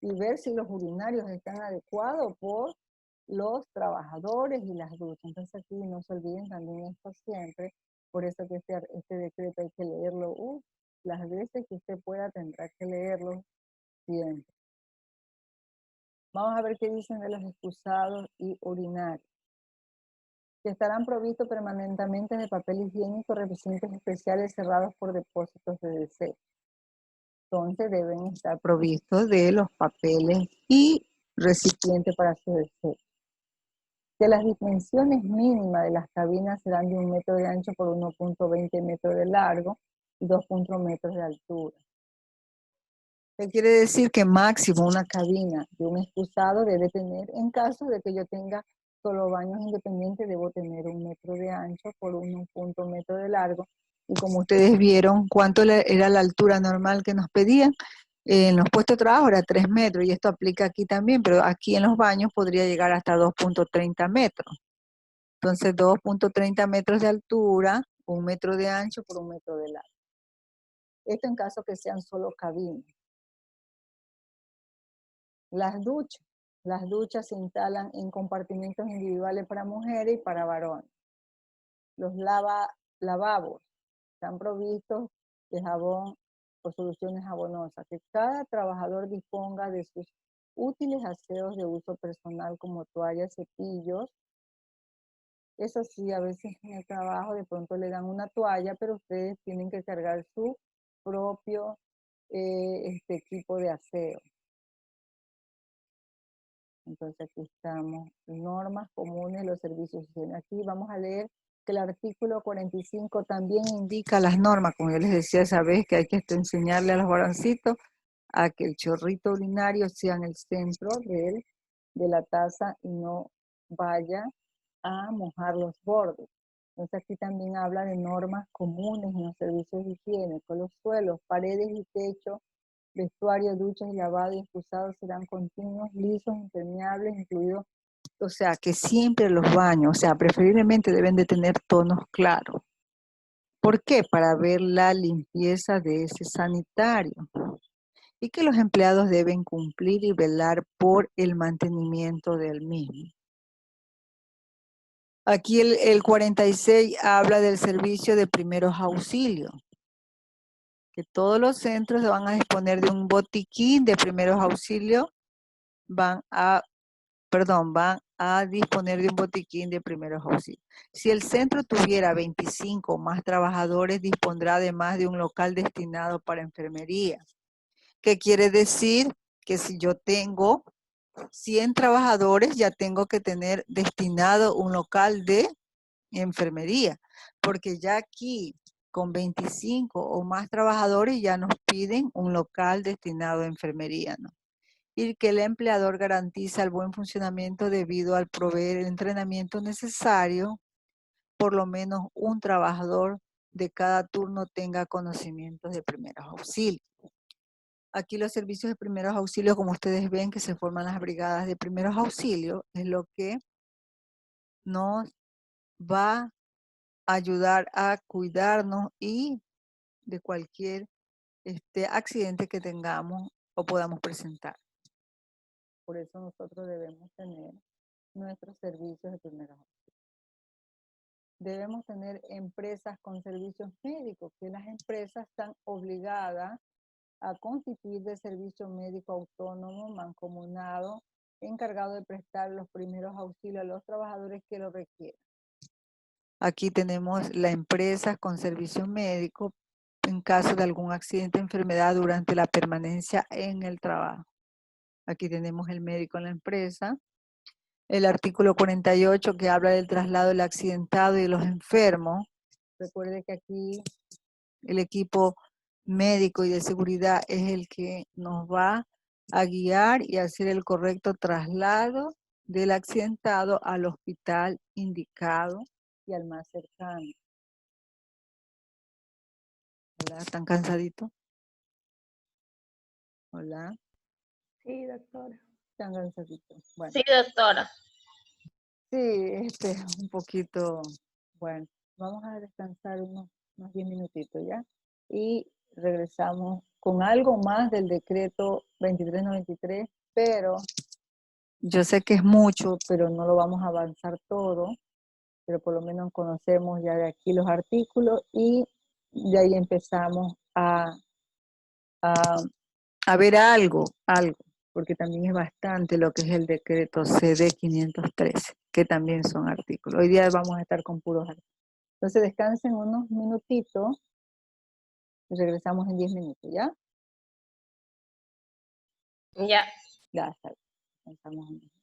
y ver si los urinarios están adecuados por los trabajadores y las duchas. Entonces aquí no se olviden también esto siempre. Por eso que este decreto hay que leerlo las veces que usted pueda, tendrá que leerlo siempre. Vamos a ver qué dicen de los excusados y urinarios. Que estarán provistos permanentemente de papel higiénico, recipientes especiales cerrados por depósitos de desechos. Entonces deben estar provistos de los papeles y recipientes para su desecho. Que las dimensiones mínimas de las cabinas serán de 1 metro de ancho por 1.20 metros de largo y 2.0 metros de altura. ¿Qué quiere decir? Que máximo una cabina de un excusado debe tener, en caso de que yo tenga solo baños independientes, debo tener 1 metro de ancho por 1.0 metro de largo. Y como ustedes vieron, ¿cuánto era la altura normal que nos pedían? En los puestos de trabajo era 3 metros, y esto aplica aquí también, pero aquí en los baños podría llegar hasta 2.30 metros. Entonces, 2.30 metros de altura, 1 metro de ancho por 1 metro de largo. Esto en caso que sean solo cabinas. Las duchas se instalan en compartimentos individuales para mujeres y para varones. Los lavabos están provistos de jabón o soluciones jabonosas. Que cada trabajador disponga de sus útiles aseos de uso personal como toallas, cepillos. Eso sí, a veces en el trabajo de pronto le dan una toalla, pero ustedes tienen que cargar su propio equipo de aseo. Entonces aquí estamos, normas comunes de los servicios sociales. Aquí vamos a leer que el artículo 45 también indica las normas, como yo les decía esa vez, que hay que enseñarle a los varoncitos a que el chorrito urinario sea en el centro de la taza y no vaya a mojar los bordes. Entonces aquí también habla de normas comunes en los servicios higiénicos. Los suelos, paredes y techos, vestuario, duchas y lavado y excusados serán continuos, lisos, impermeables, incluidos, o sea, que siempre los baños, o sea, preferiblemente deben de tener tonos claros. ¿Por qué? Para ver la limpieza de ese sanitario y que los empleados deben cumplir y velar por el mantenimiento del mismo. Aquí el 46 habla del servicio de primeros auxilios, que todos los centros se van a disponer de un botiquín de primeros auxilios, van a disponer de un botiquín de primeros auxilios. Si el centro tuviera 25 o más trabajadores, dispondrá además de un local destinado para enfermería. ¿Qué quiere decir? Que si yo tengo 100 trabajadores, ya tengo que tener destinado un local de enfermería, porque ya aquí con 25 o más trabajadores ya nos piden un local destinado a enfermería, ¿no? Y que el empleador garantiza el buen funcionamiento debido al proveer el entrenamiento necesario, por lo menos un trabajador de cada turno tenga conocimientos de primeros auxilios. Aquí los servicios de primeros auxilios, como ustedes ven que se forman las brigadas de primeros auxilios, es lo que nos va a ayudar a cuidarnos y de cualquier accidente que tengamos o podamos presentar. Por eso nosotros debemos tener nuestros servicios de primeros auxilios. Debemos tener empresas con servicios médicos, que las empresas están obligadas a constituir de servicio médico autónomo, mancomunado, encargado de prestar los primeros auxilios a los trabajadores que lo requieran. Aquí tenemos la empresa con servicio médico en caso de algún accidente o enfermedad durante la permanencia en el trabajo. Aquí tenemos el médico en la empresa. El artículo 48 que habla del traslado del accidentado y de los enfermos. Recuerde que aquí el equipo médico y de seguridad es el que nos va a guiar y hacer el correcto traslado del accidentado al hospital indicado y al más cercano. Hola, ¿están cansaditos? Hola. Sí, doctora. Están cansaditos. Bueno. Sí, doctora. Sí, un poquito, bueno, vamos a descansar unos 10 minutitos ya y regresamos con algo más del decreto 2393, pero yo sé que es mucho, pero no lo vamos a avanzar todo, pero por lo menos conocemos ya de aquí los artículos y de ahí empezamos a ver algo, porque también es bastante lo que es el decreto CD 513, que también son artículos. Hoy día vamos a estar con puros artículos. Entonces descansen unos minutitos y regresamos en 10 minutos, ¿ya? Ya. Ya, está bien. Descansamos un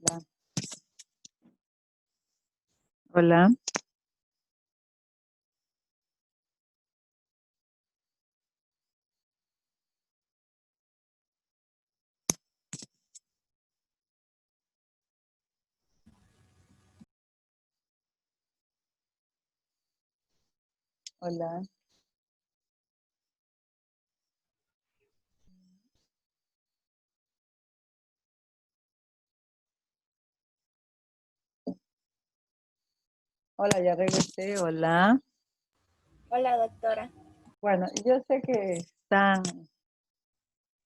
Hola. Hola. Hola. Hola, ya regresé. Hola. Hola, doctora. Bueno, yo sé que están,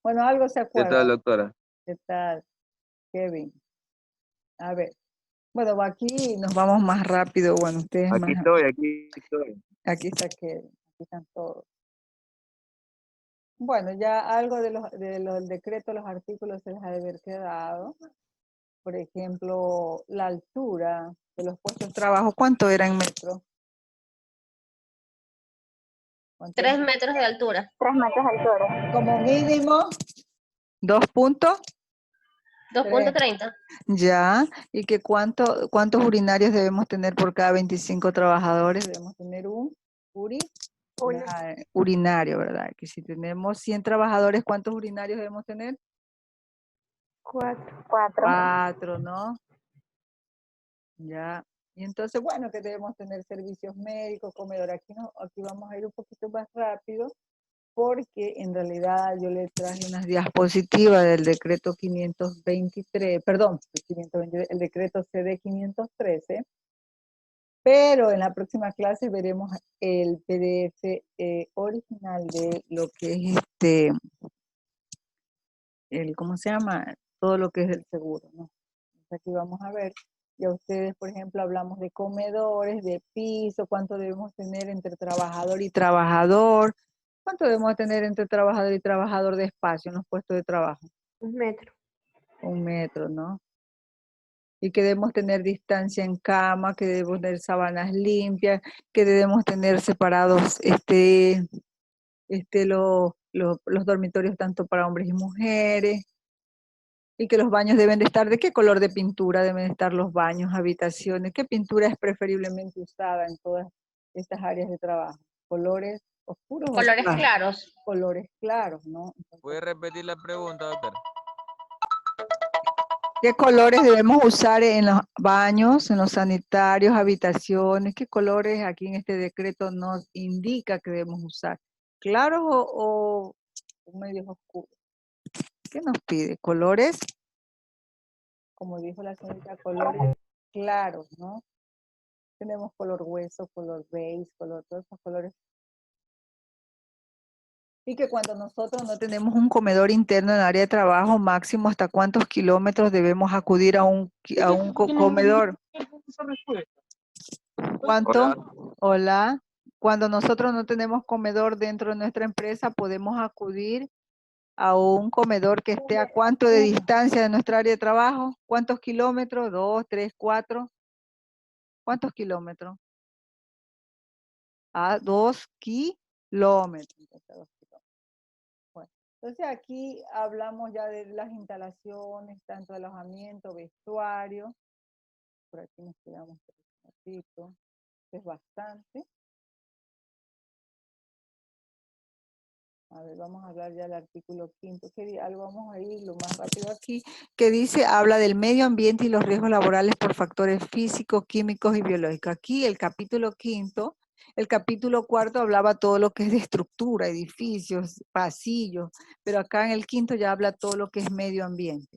bueno, algo se ¿Qué tal, acuerdan. doctora? ¿Qué tal, Kevin? A ver, bueno, aquí nos vamos más rápido. Bueno, ustedes Aquí más. estoy, aquí estoy. Aquí está Kevin, aquí están todos. Bueno, ya algo del decreto, los artículos se les ha de haber quedado. Por ejemplo, la altura de los puestos de trabajo, ¿cuánto era en metro? ¿Cuánto 3 era? metros de altura. 3 metros de altura. Como mínimo, 2 puntos. 2.30. Ya, y que cuántos urinarios debemos tener por cada 25 trabajadores, debemos tener un urinario, ¿verdad? Que si tenemos 100 trabajadores, ¿cuántos urinarios debemos tener? 4. 4, ¿no? Ya. Y entonces, bueno, que debemos tener servicios médicos, comedor. Aquí vamos a ir un poquito más rápido, porque en realidad yo le traje unas diapositivas del decreto 523, perdón, el decreto CD 513, pero en la próxima clase veremos el PDF original de lo que es ¿cómo se llama? Todo lo que es el seguro, ¿no? Entonces aquí vamos a ver, y a ustedes, por ejemplo, hablamos de comedores, de piso, cuánto debemos tener entre trabajador y trabajador, cuánto debemos tener entre trabajador y trabajador de espacio en los puestos de trabajo. 1 metro. 1 metro, ¿no? Y que debemos tener distancia en cama, que debemos tener sábanas limpias, que debemos tener separados los dormitorios tanto para hombres y mujeres, y que los baños deben de estar, ¿de qué color de pintura deben estar los baños, habitaciones? ¿Qué pintura es preferiblemente usada en todas estas áreas de trabajo? ¿Colores oscuros o Colores claros? claros. Colores claros, ¿no? Entonces, ¿Puede repetir la pregunta, doctora? ¿qué colores debemos usar en los baños, en los sanitarios, habitaciones? ¿Qué colores aquí en este decreto nos indica que debemos usar? ¿Claros o medios oscuros? ¿Qué nos pide? Colores, como dijo la señorita, colores claros, ¿no? Tenemos color hueso, color beige, todos esos colores. Y que cuando nosotros no tenemos un comedor interno en el área de trabajo, máximo hasta cuántos kilómetros debemos acudir a un comedor. ¿Cuánto? Hola. Cuando nosotros no tenemos comedor dentro de nuestra empresa, podemos acudir a un comedor que esté a cuánto de distancia de nuestra área de trabajo. ¿Cuántos kilómetros? 2, 3, 4. ¿Cuántos kilómetros? A 2 kilómetros. Bueno, entonces aquí hablamos ya de las instalaciones, tanto de alojamiento, vestuario. Por aquí nos quedamos un ratito. Es bastante. A ver, vamos a hablar ya del artículo 5. Algo vamos a ir lo más rápido aquí, que dice, habla del medio ambiente y los riesgos laborales por factores físicos, químicos y biológicos. Aquí el capítulo 5, el capítulo 4 hablaba todo lo que es de estructura, edificios, pasillos, pero acá en el 5 ya habla todo lo que es medio ambiente.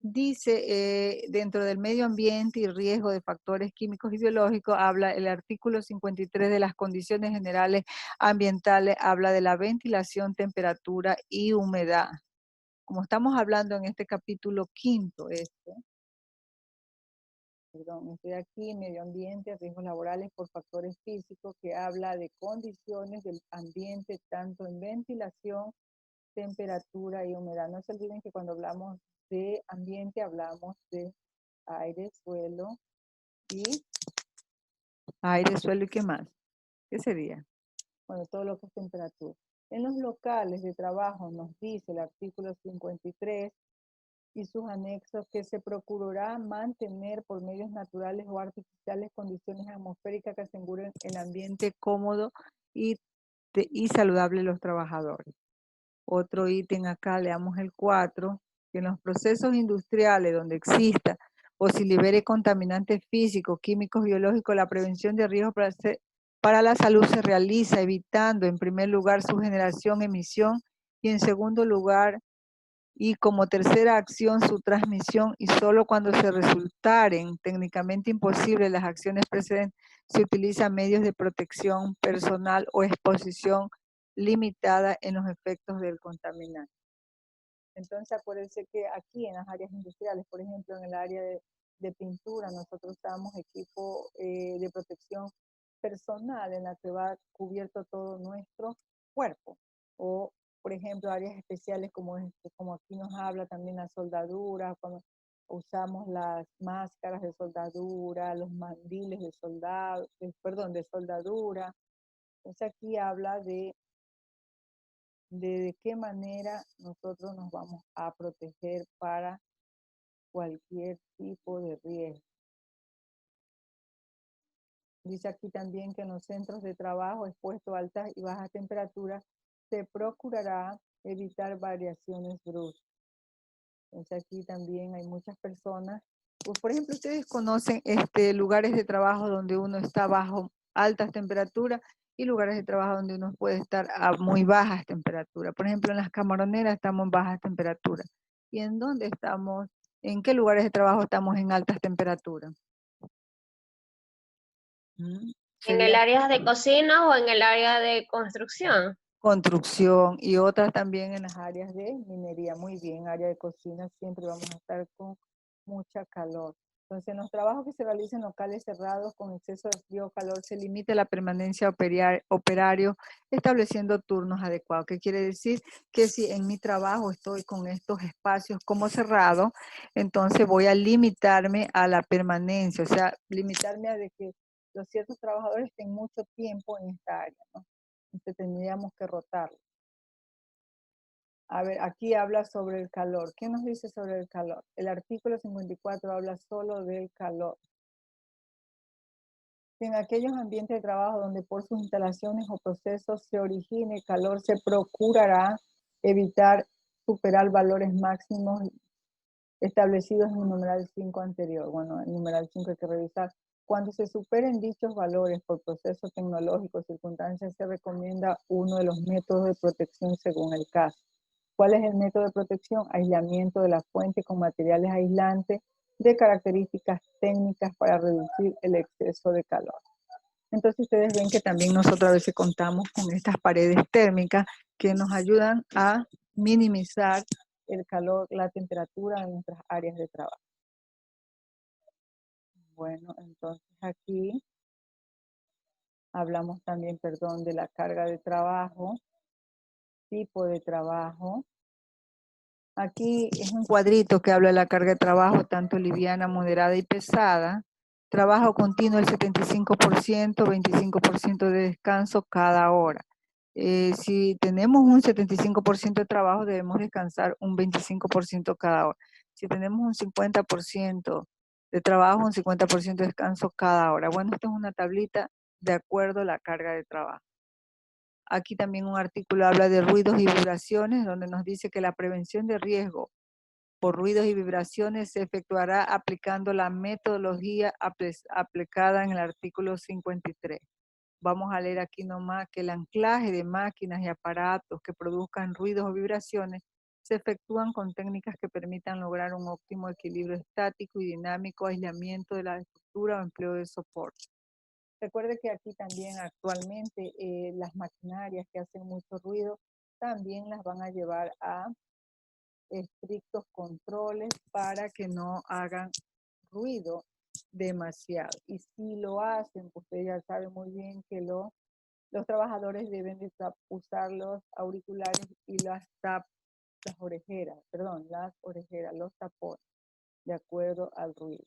Dice, dentro del medio ambiente y riesgo de factores químicos y biológicos, habla el artículo 53 de las condiciones generales ambientales, habla de la ventilación, temperatura y humedad. Como estamos hablando en este capítulo 5, estoy aquí, medio ambiente, riesgos laborales por factores físicos, que habla de condiciones del ambiente, tanto en ventilación, temperatura y humedad. No se olviden que cuando hablamos de ambiente hablamos de aire, suelo y ¿qué más? ¿Qué sería? Bueno, todo lo que es temperatura. En los locales de trabajo nos dice el artículo 53 y sus anexos, que se procurará mantener por medios naturales o artificiales condiciones atmosféricas que aseguren el ambiente cómodo y saludable de los trabajadores. Otro ítem acá, leamos el 4, que en los procesos industriales donde exista o se libere contaminantes físicos, químicos, biológicos, la prevención de riesgos para la salud se realiza evitando en primer lugar su generación, emisión y en segundo lugar y como tercera acción su transmisión, y solo cuando se resultaren técnicamente imposibles las acciones precedentes se utilizan medios de protección personal o exposición limitada en los efectos del contaminante. Entonces acuérdense que aquí en las áreas industriales, por ejemplo en el área de pintura, nosotros usamos equipo de protección personal en la que va cubierto todo nuestro cuerpo, o por ejemplo áreas especiales como aquí nos habla también la soldadura, cuando usamos las máscaras de soldadura, los mandiles de de soldadura. Entonces aquí habla de qué manera nosotros nos vamos a proteger para cualquier tipo de riesgo. Dice aquí también que en los centros de trabajo expuestos a altas y bajas temperaturas se procurará evitar variaciones bruscas. Entonces aquí también hay muchas personas, pues por ejemplo ustedes conocen lugares de trabajo donde uno está bajo altas temperaturas y lugares de trabajo donde uno puede estar a muy bajas temperaturas. Por ejemplo, en las camaroneras estamos en bajas temperaturas. ¿Y en dónde estamos? ¿En qué lugares de trabajo estamos en altas temperaturas? ¿En Sería el área de cocina o en el área de construcción? construcción y otras también en las áreas de minería. Muy bien, área de cocina siempre vamos a estar con mucha calor. Entonces, en los trabajos que se realicen en locales cerrados con exceso de frío o calor, se limita la permanencia operario estableciendo turnos adecuados. ¿Qué quiere decir? Que si en mi trabajo estoy con estos espacios como cerrados, entonces voy a limitarme a la permanencia, o sea, limitarme a de que los ciertos trabajadores estén mucho tiempo en esta área, ¿no? Entonces tendríamos que rotarlo. A ver, aquí habla sobre el calor. ¿Qué nos dice sobre el calor? El artículo 54 habla solo del calor. En aquellos ambientes de trabajo donde por sus instalaciones o procesos se origine calor, se procurará evitar superar valores máximos establecidos en el numeral 5 anterior. Bueno, el numeral 5 hay que revisar. Cuando se superen dichos valores por procesos tecnológicos, circunstancias, se recomienda uno de los métodos de protección según el caso. ¿Cuál es el método de protección? Aislamiento de la fuente con materiales aislantes de características técnicas para reducir el exceso de calor. Entonces ustedes ven que también nosotros a veces contamos con estas paredes térmicas que nos ayudan a minimizar el calor, la temperatura en nuestras áreas de trabajo. Bueno, entonces aquí hablamos también, perdón, de la carga de trabajo, tipo de trabajo. Aquí es un cuadrito que habla de la carga de trabajo, tanto liviana, moderada y pesada. Trabajo continuo el 75%, 25% de descanso cada hora. Si tenemos un 75% de trabajo, debemos descansar un 25% cada hora. Si tenemos un 50% de trabajo, un 50% de descanso cada hora. Bueno, esta es una tablita de acuerdo a la carga de trabajo. Aquí también un artículo habla de ruidos y vibraciones, donde nos dice que la prevención de riesgo por ruidos y vibraciones se efectuará aplicando la metodología aplicada en el artículo 53. Vamos a leer aquí nomás que el anclaje de máquinas y aparatos que produzcan ruidos o vibraciones se efectúan con técnicas que permitan lograr un óptimo equilibrio estático y dinámico, aislamiento de la estructura o empleo de soporte. Recuerde que aquí también actualmente las maquinarias que hacen mucho ruido también las van a llevar a estrictos controles para que no hagan ruido demasiado. Y si lo hacen, usted ya sabe muy bien que los trabajadores deben de usar los auriculares y las orejeras, los tapones, de acuerdo al ruido.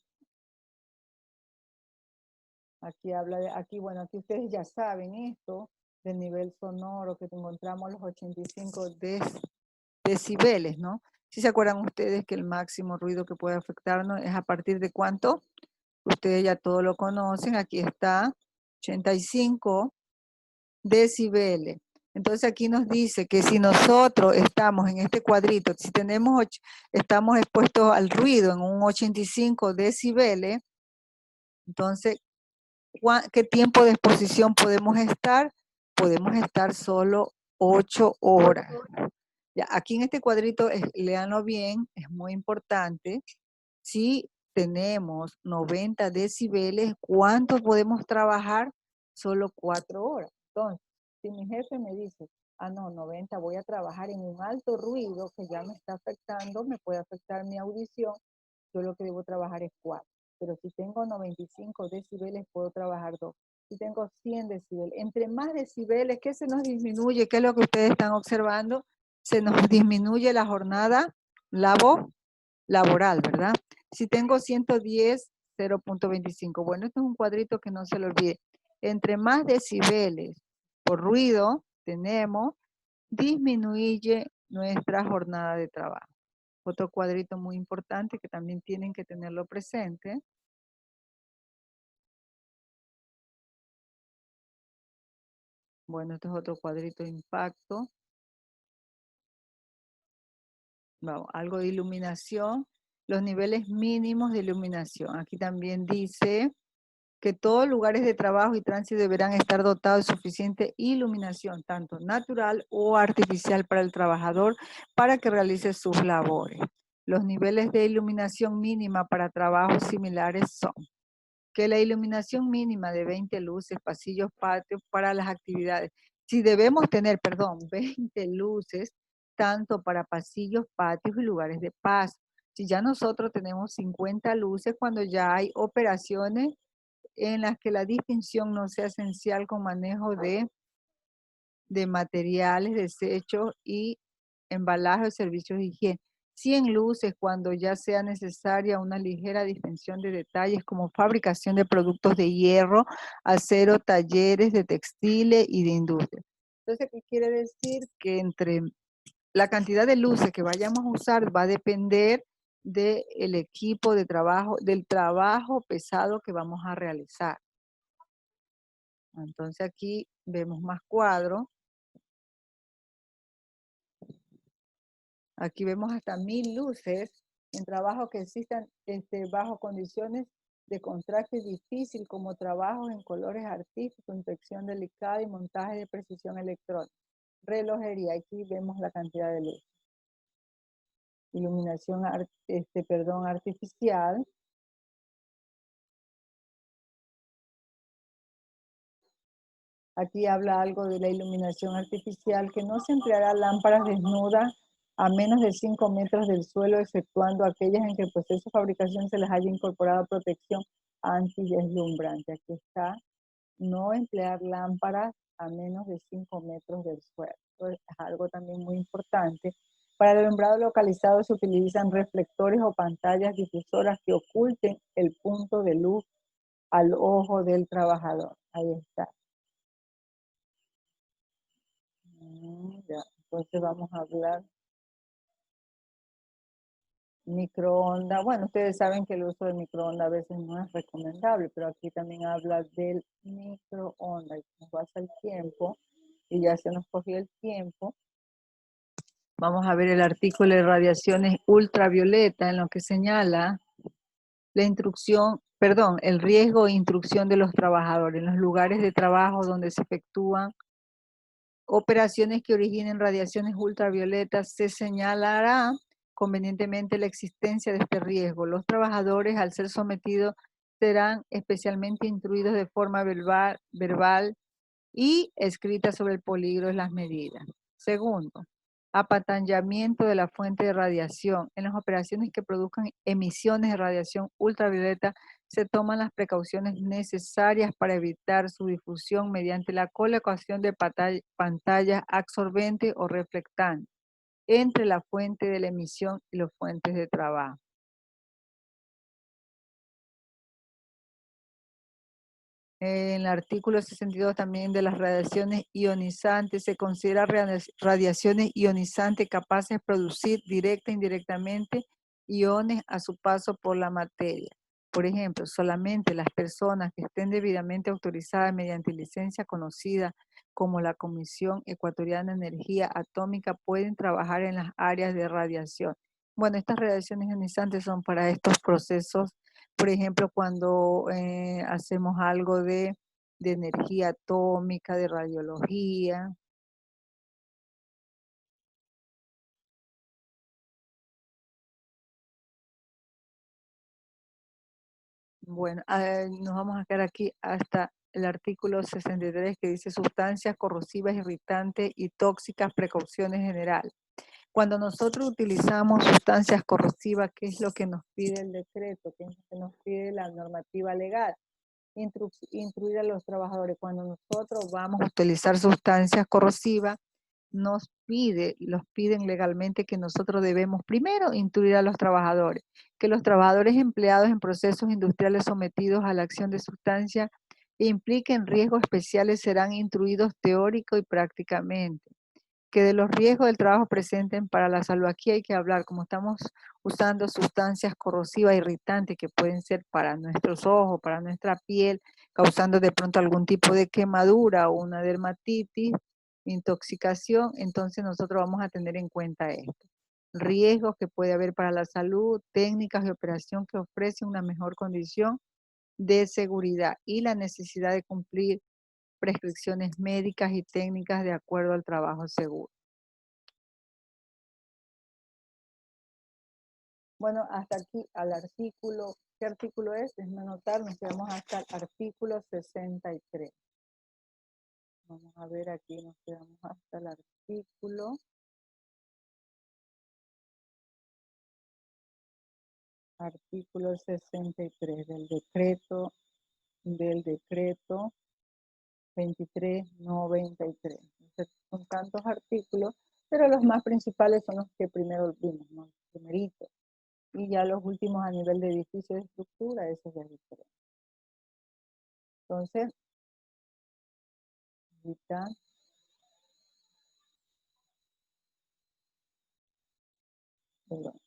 Aquí habla de, aquí ustedes ya saben esto del nivel sonoro que encontramos los 85 decibeles, ¿no? Si se acuerdan ustedes que el máximo ruido que puede afectarnos es a partir de cuánto, ustedes ya todo lo conocen, aquí está, 85 decibeles. Entonces aquí nos dice que si nosotros estamos en este cuadrito, si estamos expuestos al ruido en un 85 decibeles, entonces, ¿qué tiempo de exposición podemos estar? Podemos estar solo 8 horas. Ya, aquí en este cuadrito, léanlo bien, es muy importante. Si tenemos 90 decibeles, ¿cuánto podemos trabajar? Solo 4 horas. Entonces, si mi jefe me dice, no, 90, voy a trabajar en un alto ruido que ya me está afectando, me puede afectar mi audición, yo lo que debo trabajar es 4. Pero si tengo 95 decibeles, puedo trabajar 2. Si tengo 100 decibeles, entre más decibeles, ¿qué se nos disminuye? ¿Qué es lo que ustedes están observando? Se nos disminuye la jornada laboral, ¿verdad? Si tengo 110, 0.25. Bueno, este es un cuadrito que no se lo olvide. Entre más decibeles por ruido tenemos, disminuye nuestra jornada de trabajo. Otro cuadrito muy importante que también tienen que tenerlo presente. Bueno, este es otro cuadrito de impacto. Vamos, algo de iluminación. Los niveles mínimos de iluminación. Aquí también dice que todos los lugares de trabajo y tránsito deberán estar dotados de suficiente iluminación, tanto natural o artificial para el trabajador, para que realice sus labores. Los niveles de iluminación mínima para trabajos similares son que la iluminación mínima de 20 luces, pasillos, patios para las actividades. Si debemos tener, 20 luces, tanto para pasillos, patios y lugares de paso. Si ya nosotros tenemos 50 luces, cuando ya hay operaciones en las que la distinción no sea esencial con manejo de materiales, desechos y embalaje o servicios de higiene. 100 luces cuando ya sea necesaria una ligera distinción de detalles como fabricación de productos de hierro, acero, talleres de textiles y de industria. Entonces, ¿qué quiere decir? Que entre la cantidad de luces que vayamos a usar va a depender del equipo de trabajo, del trabajo pesado que vamos a realizar. Entonces aquí vemos más cuadros. Aquí vemos hasta 1000 luces en trabajos que existan bajo condiciones de contraste difícil, como trabajos en colores artísticos, inspección delicada y montaje de precisión electrónica. Relojería, aquí vemos la cantidad de luz. Iluminación artificial. Aquí habla algo de la iluminación artificial, que no se empleará lámparas desnudas a menos de 5 metros del suelo, exceptuando aquellas en que el proceso de fabricación se les haya incorporado protección antideslumbrante. Aquí está, no emplear lámparas a menos de 5 metros del suelo. Esto es algo también muy importante. Para el alumbrado localizado se utilizan reflectores o pantallas difusoras que oculten el punto de luz al ojo del trabajador. Ahí está. Ya, entonces vamos a hablar microondas. Bueno, ustedes saben que el uso del microondas a veces no es recomendable, pero aquí también habla del microondas. Nos pasa el tiempo y ya se nos cogió el tiempo. Vamos a ver el artículo de radiaciones ultravioleta en lo que señala la instrucción, el riesgo e instrucción de los trabajadores en los lugares de trabajo donde se efectúan operaciones que originen radiaciones ultravioletas. Se señalará convenientemente la existencia de este riesgo. Los trabajadores, al ser sometidos, serán especialmente instruidos de forma verbal y escrita sobre el peligro de las medidas. Segundo, apantallamiento de la fuente de radiación. En las operaciones que produzcan emisiones de radiación ultravioleta, se toman las precauciones necesarias para evitar su difusión mediante la colocación de pantallas absorbentes o reflectantes entre la fuente de la emisión y las fuentes de trabajo. En el artículo 62 también de las radiaciones ionizantes, se considera radiaciones ionizantes capaces de producir directa e indirectamente iones a su paso por la materia. Por ejemplo, solamente las personas que estén debidamente autorizadas mediante licencia conocida como la Comisión Ecuatoriana de Energía Atómica pueden trabajar en las áreas de radiación. Bueno, estas radiaciones ionizantes son para estos procesos. Por ejemplo, cuando hacemos algo de energía atómica, de radiología. Bueno, nos vamos a quedar aquí hasta el artículo 63 que dice sustancias corrosivas, irritantes y tóxicas, precauciones generales. Cuando nosotros utilizamos sustancias corrosivas, ¿qué es lo que nos pide el decreto? ¿Qué es lo que nos pide la normativa legal? Instruir a los trabajadores. Cuando nosotros vamos a utilizar sustancias corrosivas, los piden legalmente que nosotros debemos primero instruir a los trabajadores, que los trabajadores empleados en procesos industriales sometidos a la acción de sustancias que impliquen riesgos especiales serán instruidos teórico y prácticamente. Que de los riesgos del trabajo presenten para la salud. Aquí hay que hablar, como estamos usando sustancias corrosivas, irritantes, que pueden ser para nuestros ojos, para nuestra piel, causando de pronto algún tipo de quemadura o una dermatitis, intoxicación, entonces nosotros vamos a tener en cuenta esto. Riesgos que puede haber para la salud, técnicas de operación que ofrecen una mejor condición de seguridad y la necesidad de cumplir prescripciones médicas y técnicas de acuerdo al trabajo seguro. Bueno, hasta aquí al artículo. ¿Qué artículo es? Déjenme anotar, nos quedamos hasta el artículo 63. Vamos a ver, aquí nos quedamos hasta el artículo 63 del decreto 2393. Son tantos artículos, pero los más principales son los que primero vimos, ¿no? Los primeritos. Y ya los últimos a nivel de edificio de estructura, eso ya es diferente. Entonces, ahorita, perdón,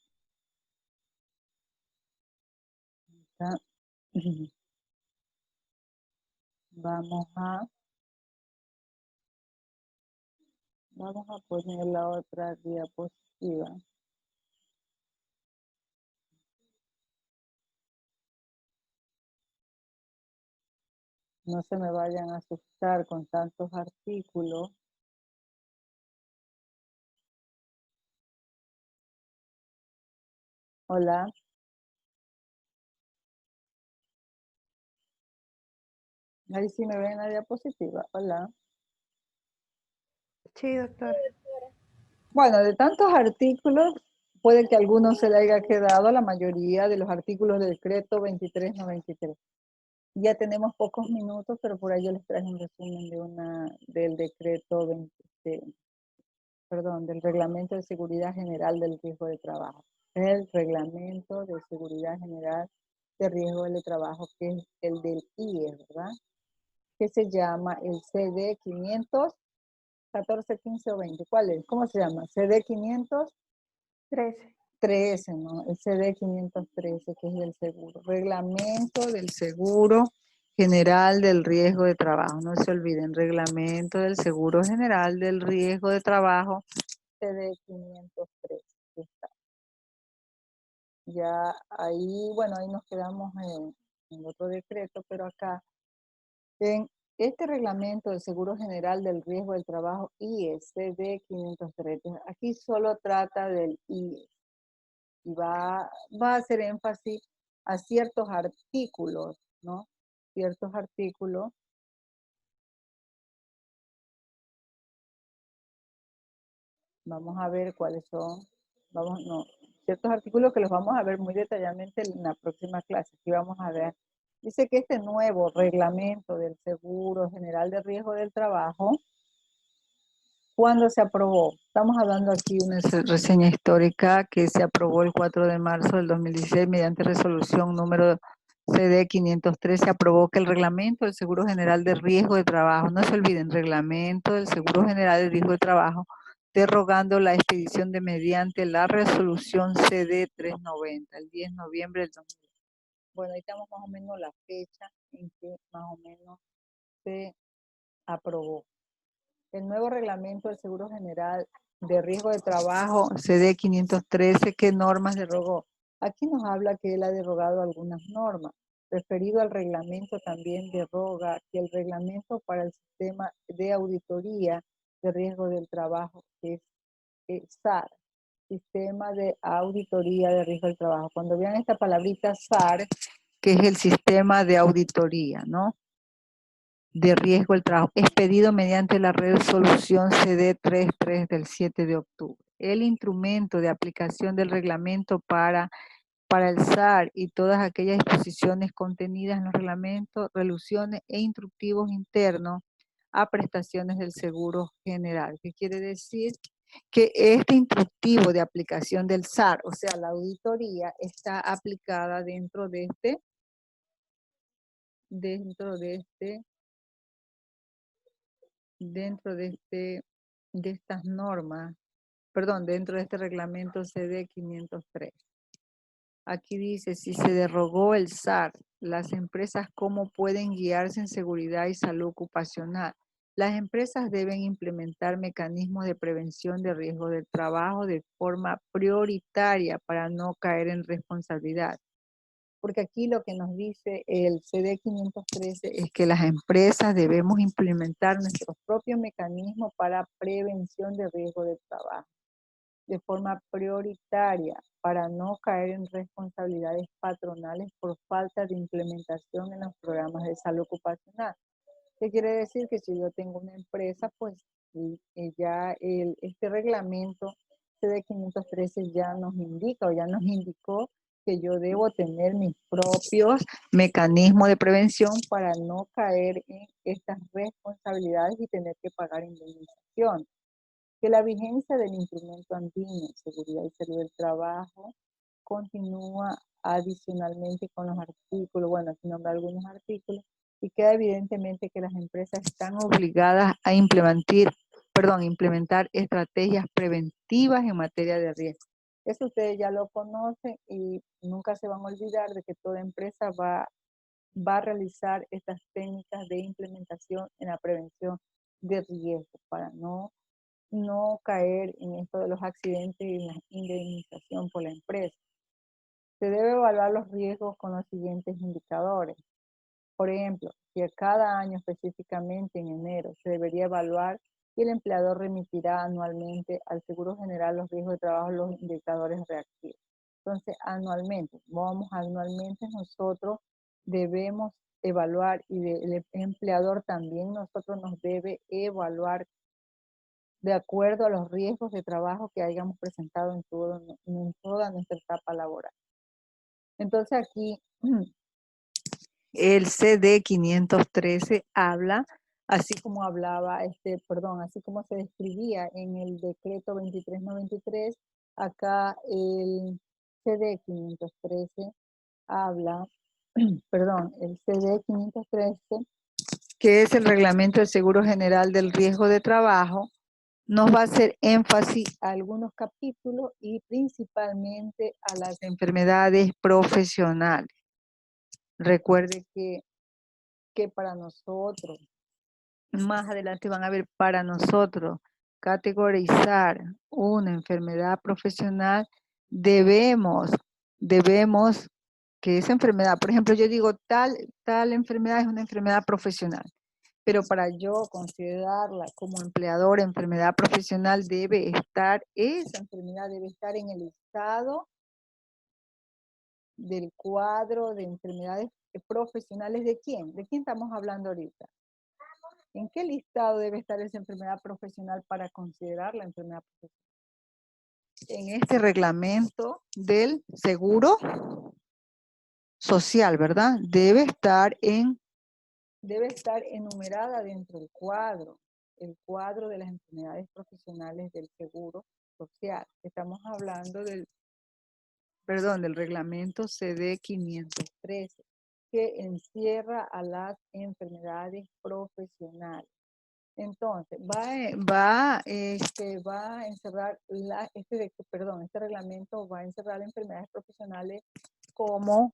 ahorita, vamos a poner la otra diapositiva. No se me vayan a asustar con tantos artículos. Hola. Ahí sí me ven la diapositiva. Hola. Sí, doctora. Bueno, de tantos artículos, puede que algunos se le haya quedado la mayoría de los artículos del decreto 2393. Ya tenemos pocos minutos, pero por ahí yo les traje un resumen del decreto del Reglamento de Seguridad General del Riesgo de Trabajo. El Reglamento de Seguridad General de Riesgo de Trabajo, que es el del IE, ¿verdad? Que se llama el CD 500, 14, 15 o 20. ¿Cuál es? ¿Cómo se llama? CD 513, ¿no? El CD 513, que es el seguro. Reglamento del Seguro General del Riesgo de Trabajo. No se olviden, Reglamento del Seguro General del Riesgo de Trabajo, CD 513. Ya ahí, bueno, ahí nos quedamos en otro decreto, pero acá, en este reglamento del Seguro General del Riesgo del Trabajo, IECD 513, aquí solo trata del IES y va a hacer énfasis a ciertos artículos, ¿no? Ciertos artículos. Vamos a ver cuáles son. Ciertos artículos que los vamos a ver muy detalladamente en la próxima clase. Aquí vamos a ver. Dice que este nuevo reglamento del Seguro General de Riesgo del Trabajo, ¿cuándo se aprobó? Estamos hablando aquí de una reseña histórica que se aprobó el 4 de marzo del 2016 mediante resolución número CD 513 aprobó que el reglamento del Seguro General de Riesgo de Trabajo, no se olviden, reglamento del Seguro General de Riesgo de Trabajo, derogando la expedición de mediante la resolución CD 390, el 10 de noviembre del 2020. Bueno, ahí estamos más o menos la fecha en que más o menos se aprobó. El nuevo reglamento del Seguro General de Riesgo de Trabajo, CD 513, ¿qué normas derogó? Aquí nos habla que él ha derogado algunas normas. Referido al reglamento también deroga que el reglamento para el sistema de auditoría de riesgo del trabajo, que es SAR, Sistema de Auditoría de Riesgo del Trabajo. Cuando vean esta palabrita SAR, que es el sistema de auditoría, ¿no? De riesgo del trabajo, expedido mediante la resolución CD 33 del 7 de octubre. El instrumento de aplicación del reglamento para el SAR y todas aquellas disposiciones contenidas en los reglamentos, resoluciones e instructivos internos a prestaciones del Seguro General. ¿Qué quiere decir? Que este instructivo de aplicación del SAR, o sea, la auditoría, está aplicada dentro de estas normas, perdón, dentro de este reglamento CD 503. Aquí dice, si se derogó el SAR, las empresas cómo pueden guiarse en seguridad y salud ocupacional. Las empresas deben implementar mecanismos de prevención de riesgo del trabajo de forma prioritaria para no caer en responsabilidad. Porque aquí lo que nos dice el CD 513 es que las empresas debemos implementar nuestros propios mecanismos para prevención de riesgo del trabajo de forma prioritaria para no caer en responsabilidades patronales por falta de implementación en los programas de salud ocupacional. ¿Qué quiere decir? Que si yo tengo una empresa, pues ya este reglamento CD 513 ya nos indica o ya nos indicó que yo debo tener mis propios mecanismos de prevención para no caer en estas responsabilidades y tener que pagar indemnización. Que la vigencia del instrumento andino, seguridad y salud del trabajo, continúa adicionalmente con los artículos, bueno, aquí nombra algunos artículos, y queda evidentemente que las empresas están obligadas a implementar estrategias preventivas en materia de riesgo. Eso ustedes ya lo conocen y nunca se van a olvidar de que toda empresa va a realizar estas técnicas de implementación en la prevención de riesgo para no caer en esto de los accidentes y la indemnización por la empresa. Se debe evaluar los riesgos con los siguientes indicadores. Por ejemplo, si a cada año específicamente en enero se debería evaluar y el empleador remitirá anualmente al Seguro General los riesgos de trabajo, los indicadores reactivos. Entonces, anualmente nosotros debemos evaluar y el empleador también nosotros nos debe evaluar de acuerdo a los riesgos de trabajo que hayamos presentado en toda nuestra etapa laboral. Entonces aquí el CD 513 habla, así como se describía en el decreto 2393, acá el CD 513 habla, el CD 513, que es el reglamento del Seguro General del Riesgo de Trabajo, nos va a hacer énfasis a algunos capítulos y principalmente a las enfermedades profesionales. Recuerde que para nosotros, más adelante van a ver, para nosotros categorizar una enfermedad profesional, debemos que esa enfermedad, por ejemplo, yo digo tal enfermedad es una enfermedad profesional. Pero para yo considerarla como empleador, enfermedad profesional, esa enfermedad debe estar en el listado del cuadro de enfermedades profesionales. ¿De quién? ¿De quién estamos hablando ahorita? ¿En qué listado debe estar esa enfermedad profesional para considerar la enfermedad profesional? En este reglamento del Seguro Social, ¿verdad? Debe estar enumerada dentro del cuadro, el cuadro de las enfermedades profesionales del Seguro Social. Estamos hablando del reglamento CD 513. que encierra a las enfermedades profesionales. Entonces, va a encerrar este reglamento va a encerrar enfermedades profesionales como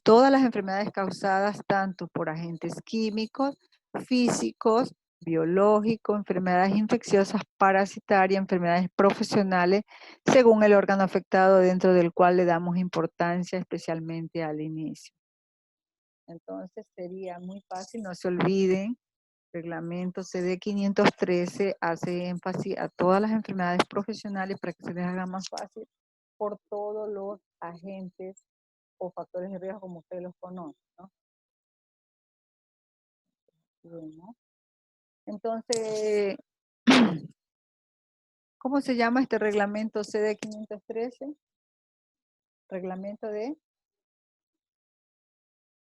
todas las enfermedades causadas tanto por agentes químicos, físicos, biológicos, enfermedades infecciosas, parasitarias, enfermedades profesionales, según el órgano afectado dentro del cual le damos importancia especialmente al inicio. Entonces sería muy fácil, no se olviden, reglamento CD 513 hace énfasis a todas las enfermedades profesionales para que se les haga más fácil por todos los agentes o factores de riesgo como ustedes los conocen, ¿no? Bueno. Entonces, ¿cómo se llama este reglamento CD 513? Reglamento de,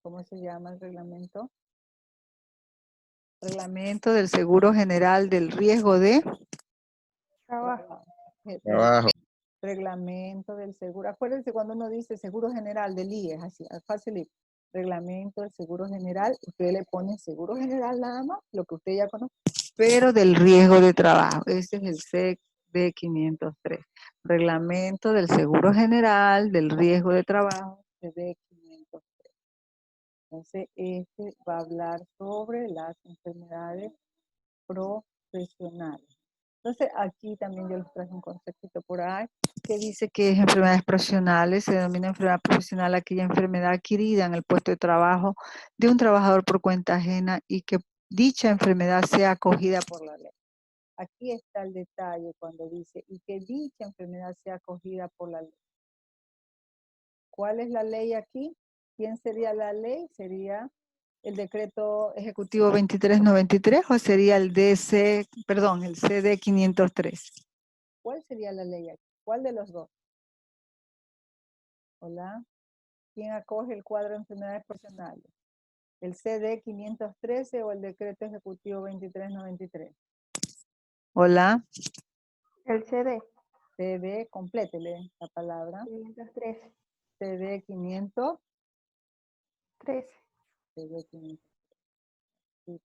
¿cómo se llama el reglamento? Reglamento del Seguro General del Riesgo de Trabajo. Trabajo. Reglamento del seguro. Acuérdense cuando uno dice seguro general del IES, así, fácil. Reglamento del seguro general, usted le pone seguro general nada más, lo que usted ya conoce, pero del riesgo de trabajo. Ese es el CD 503. Reglamento del seguro general del riesgo de trabajo, CD 503. Entonces, este va a hablar sobre las enfermedades profesionales. Entonces, aquí también yo les traje un conceptito por ahí que dice que es enfermedades profesionales, se denomina enfermedad profesional aquella enfermedad adquirida en el puesto de trabajo de un trabajador por cuenta ajena y que dicha enfermedad sea acogida por la ley. Aquí está el detalle cuando dice, y que dicha enfermedad sea acogida por la ley. ¿Cuál es la ley aquí? ¿Quién sería la ley? ¿Sería el decreto ejecutivo 2393 o sería el el CD 503? ¿Cuál sería la ley aquí? ¿Cuál de los dos? Hola. ¿Quién acoge el cuadro de enfermedades profesionales? ¿El CD 513 o el decreto ejecutivo 2393? Hola. El CD. CD, complétele la palabra. 513. CD 500. 13. CD 500. Sí.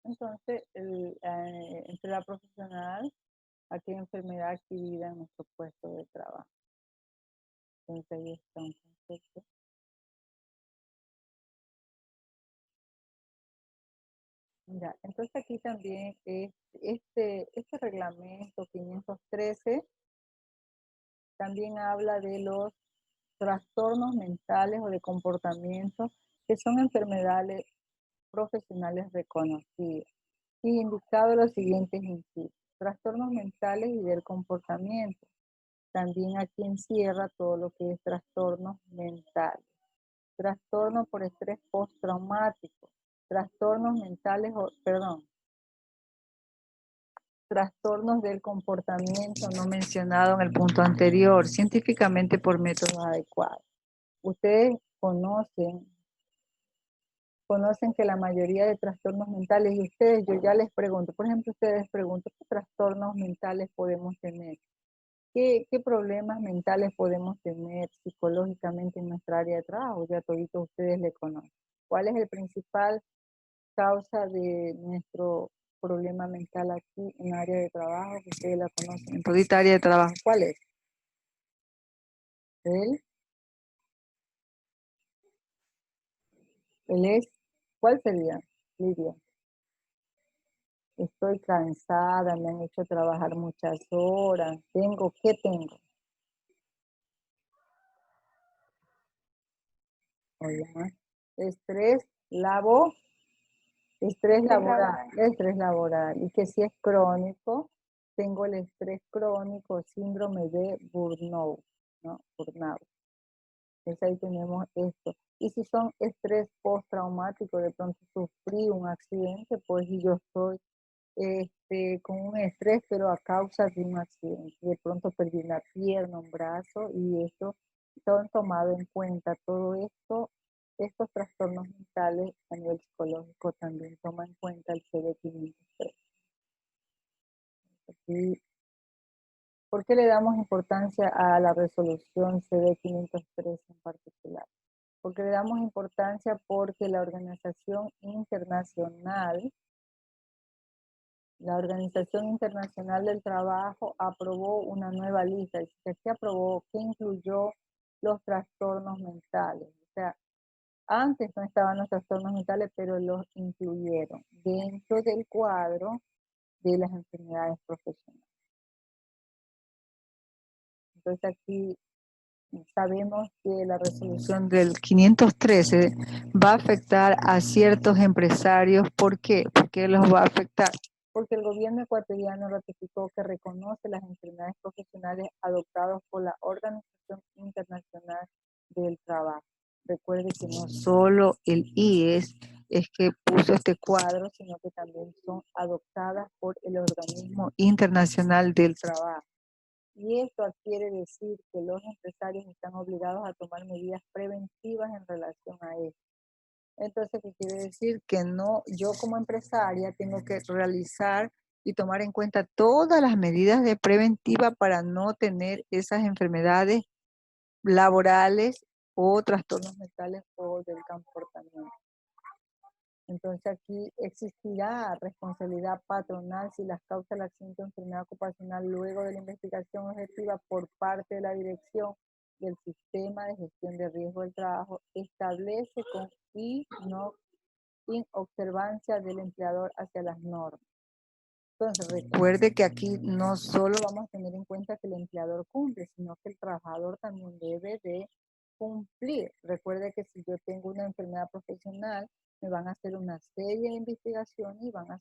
Entonces, enfermedad profesional, aquella enfermedad adquirida en nuestro puesto de trabajo. Entonces, ahí está un concepto. Ya, entonces aquí también este reglamento 513 también habla de los trastornos mentales o de comportamiento que son enfermedades profesionales reconocidas. Y indicado los siguientes incisos: trastornos mentales y del comportamiento. También aquí encierra todo lo que es trastornos mentales. Trastorno por estrés postraumático. Trastornos mentales, trastornos del comportamiento no mencionado en el punto anterior, científicamente por métodos adecuados. Ustedes conocen que la mayoría de trastornos mentales, y ustedes, yo ya les pregunto, por ejemplo, ustedes pregunto, ¿qué trastornos mentales podemos tener? ¿Qué problemas mentales podemos tener psicológicamente en nuestra área de trabajo? Ya toditos ustedes le conocen. ¿Cuál es el principal causa de nuestro problema mental aquí en área de trabajo? Que ustedes la conocen en todita área de trabajo. ¿Cuál es? ¿Cuál sería, Lidia? Estoy cansada, me han hecho trabajar muchas horas. ¿Qué tengo? Hola. Estrés laboral. Estrés laboral. Y que si es crónico, tengo el estrés crónico, síndrome de burnout, ¿no? Burnout. Entonces ahí tenemos esto. Y si son estrés postraumático, de pronto sufrí un accidente, pues y yo estoy con un estrés, pero a causa de un accidente. De pronto perdí una pierna, un brazo, y esto son tomado en cuenta. Todo esto estos trastornos mentales a nivel psicológico también toma en cuenta el CD503. Aquí, ¿por qué le damos importancia a la resolución CD503 en particular? Porque le damos importancia porque la Organización Internacional del Trabajo aprobó una nueva lista. ¿Qué aprobó? ¿Qué incluyó los trastornos mentales? O sea, antes no estaban los trastornos mentales, pero los incluyeron dentro del cuadro de las enfermedades profesionales. Entonces aquí sabemos que la resolución del 513 va a afectar a ciertos empresarios. ¿Por qué? ¿Por qué los va a afectar? Porque el gobierno ecuatoriano ratificó que reconoce las enfermedades profesionales adoptadas por la Organización Internacional del Trabajo. Recuerde que no solo el IES es que puso este cuadro, sino que también son adoptadas por el Organismo Internacional del Trabajo. Y esto quiere decir que los empresarios están obligados a tomar medidas preventivas en relación a esto. Entonces, ¿qué quiere decir? Que no, yo como empresaria tengo que realizar y tomar en cuenta todas las medidas de preventiva para no tener esas enfermedades laborales o trastornos mentales o del comportamiento. Entonces aquí existirá responsabilidad patronal si las causas del accidente o enfermedad ocupacional luego de la investigación objetiva por parte de la dirección del sistema de gestión de riesgo del trabajo establece con inobservancia del empleador hacia las normas. Entonces recuerde que aquí no solo vamos a tener en cuenta que el empleador cumple, sino que el trabajador también debe de cumplir. Recuerde que si yo tengo una enfermedad profesional, me van a hacer una serie de investigaciones y van a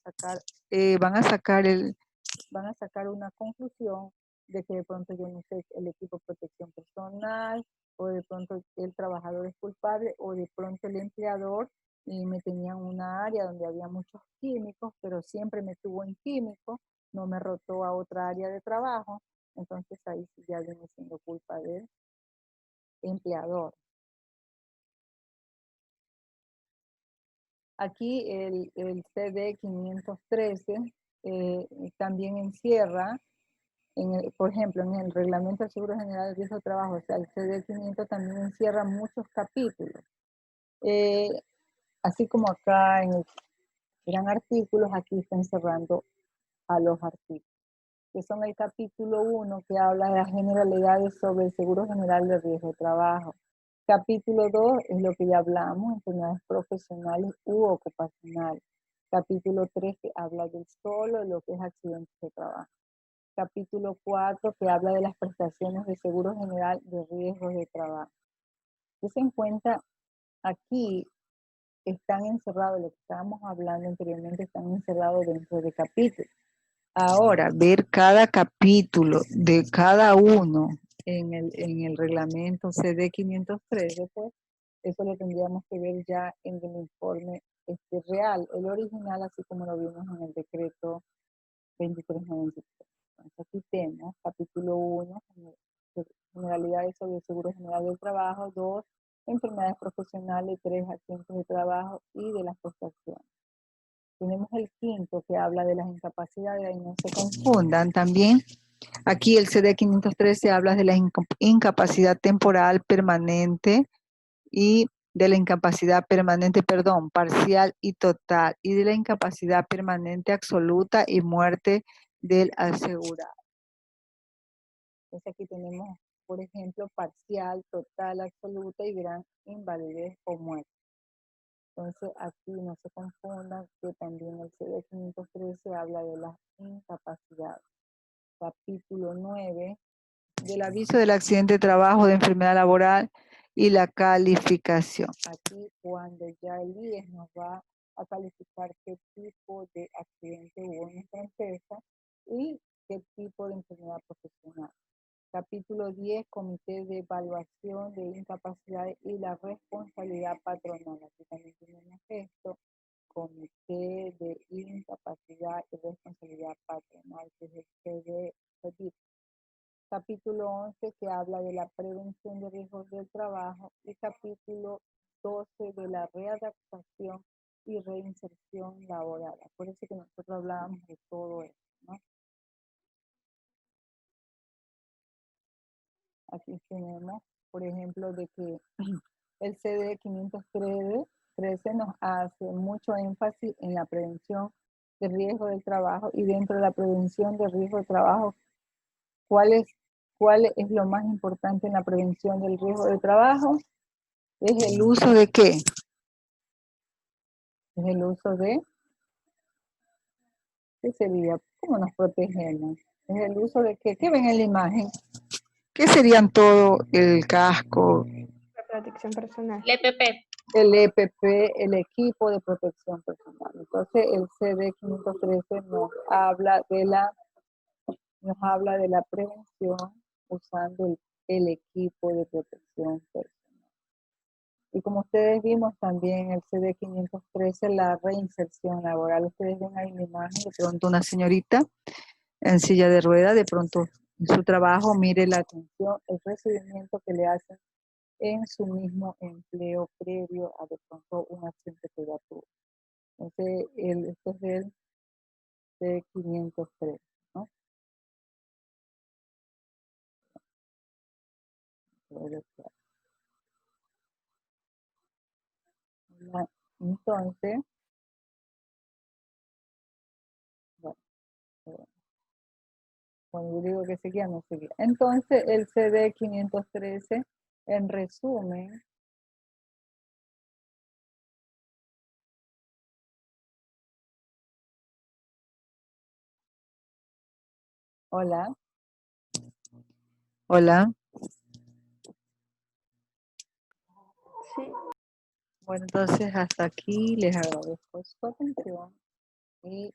sacar una conclusión de que de pronto yo no sé el equipo de protección personal, o de pronto el trabajador es culpable, o de pronto el empleador y me tenían una área donde había muchos químicos, pero siempre me tuvo en químicos, no me rotó a otra área de trabajo, entonces ahí sí ya viene siendo culpa del empleador. Aquí el CD 513 también encierra, por ejemplo, en el Reglamento del Seguro General de Riesgo de Trabajo, o sea, el CD 500 también encierra muchos capítulos. Así como acá eran artículos, aquí está encerrando a los artículos, que son el capítulo 1 que habla de las generalidades sobre el Seguro General de Riesgo de Trabajo. Capítulo 2 es lo que ya hablamos, enfermedades profesionales u ocupacionales. Capítulo 3 que habla del solo, lo que es accidentes de trabajo. Capítulo 4 que habla de las prestaciones de Seguro General de Riesgos de Trabajo. Tengan en cuenta, aquí están encerrados, lo que estábamos hablando anteriormente, están encerrados dentro de capítulos. Ahora, ver cada capítulo de cada uno en el reglamento CD 513, pues, eso lo tendríamos que ver ya en el informe real, el original, así como lo vimos en el decreto 2393. Entonces, aquí tenemos capítulo 1, generalidades sobre el Seguro General del Trabajo; 2, enfermedades profesionales; 3, accidentes de trabajo y de las prestaciones. Tenemos el 5 que habla de las incapacidades, y no se confundan también. Aquí el CD 513 habla de la incapacidad temporal permanente y de la incapacidad permanente, parcial y total, y de la incapacidad permanente absoluta y muerte del asegurado. Entonces aquí tenemos, por ejemplo, parcial, total, absoluta y gran invalidez o muerte. Entonces aquí no se confundan que también el CD 513 habla de las incapacidades. Capítulo 9 del aviso del accidente de trabajo, de enfermedad laboral y la calificación. Aquí cuando ya el IES nos va a calificar qué tipo de accidente hubo en nuestra empresa y qué tipo de enfermedad profesional. Capítulo 10, Comité de Evaluación de Incapacidades y la Responsabilidad Patronal. Aquí también tenemos esto, Comité de Incapacidad y Responsabilidad Patronal, que es el CD. Capítulo 11, que habla de la prevención de riesgos del trabajo, y capítulo 12 de la readaptación y reinserción laboral. Acuérdense que nosotros hablábamos de todo eso, ¿no? Aquí tenemos, por ejemplo, de que el CD 513 nos hace mucho énfasis en la prevención de riesgo del trabajo, y dentro de la prevención de riesgo de trabajo, ¿cuál es lo más importante en la prevención del riesgo de trabajo? Es el uso de ¿qué? Es el uso de, ¿qué sería? ¿Cómo nos protegemos? Es el uso de ¿qué? ¿Qué ven en la imagen? ¿Qué serían todo el casco, La protección personal. El EPP. el EPP, el equipo de protección personal? Entonces el CD 513 nos habla de la prevención usando el equipo de protección personal. Y como ustedes vimos también el CD 513, la reinserción laboral. Ustedes ven ahí la imagen, de pronto una señorita en silla de rueda, de pronto en su trabajo, mire la atención, el recibimiento que le hacen en su mismo empleo previo a de pronto un accidente que ya tuvo. Entonces, esto es del CD 503, ¿no? Entonces, bueno, yo digo que seguía, no seguía. Entonces, el CD 513, en resumen, hola. Hola. Sí. Bueno, entonces hasta aquí les agradezco su atención y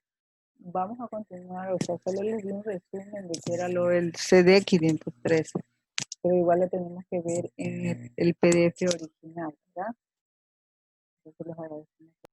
vamos a continuar. O sea, solo les di un resumen de qué era lo del CD 513, pero igual lo tenemos que ver en el PDF original, ¿verdad? Entonces les agradezco.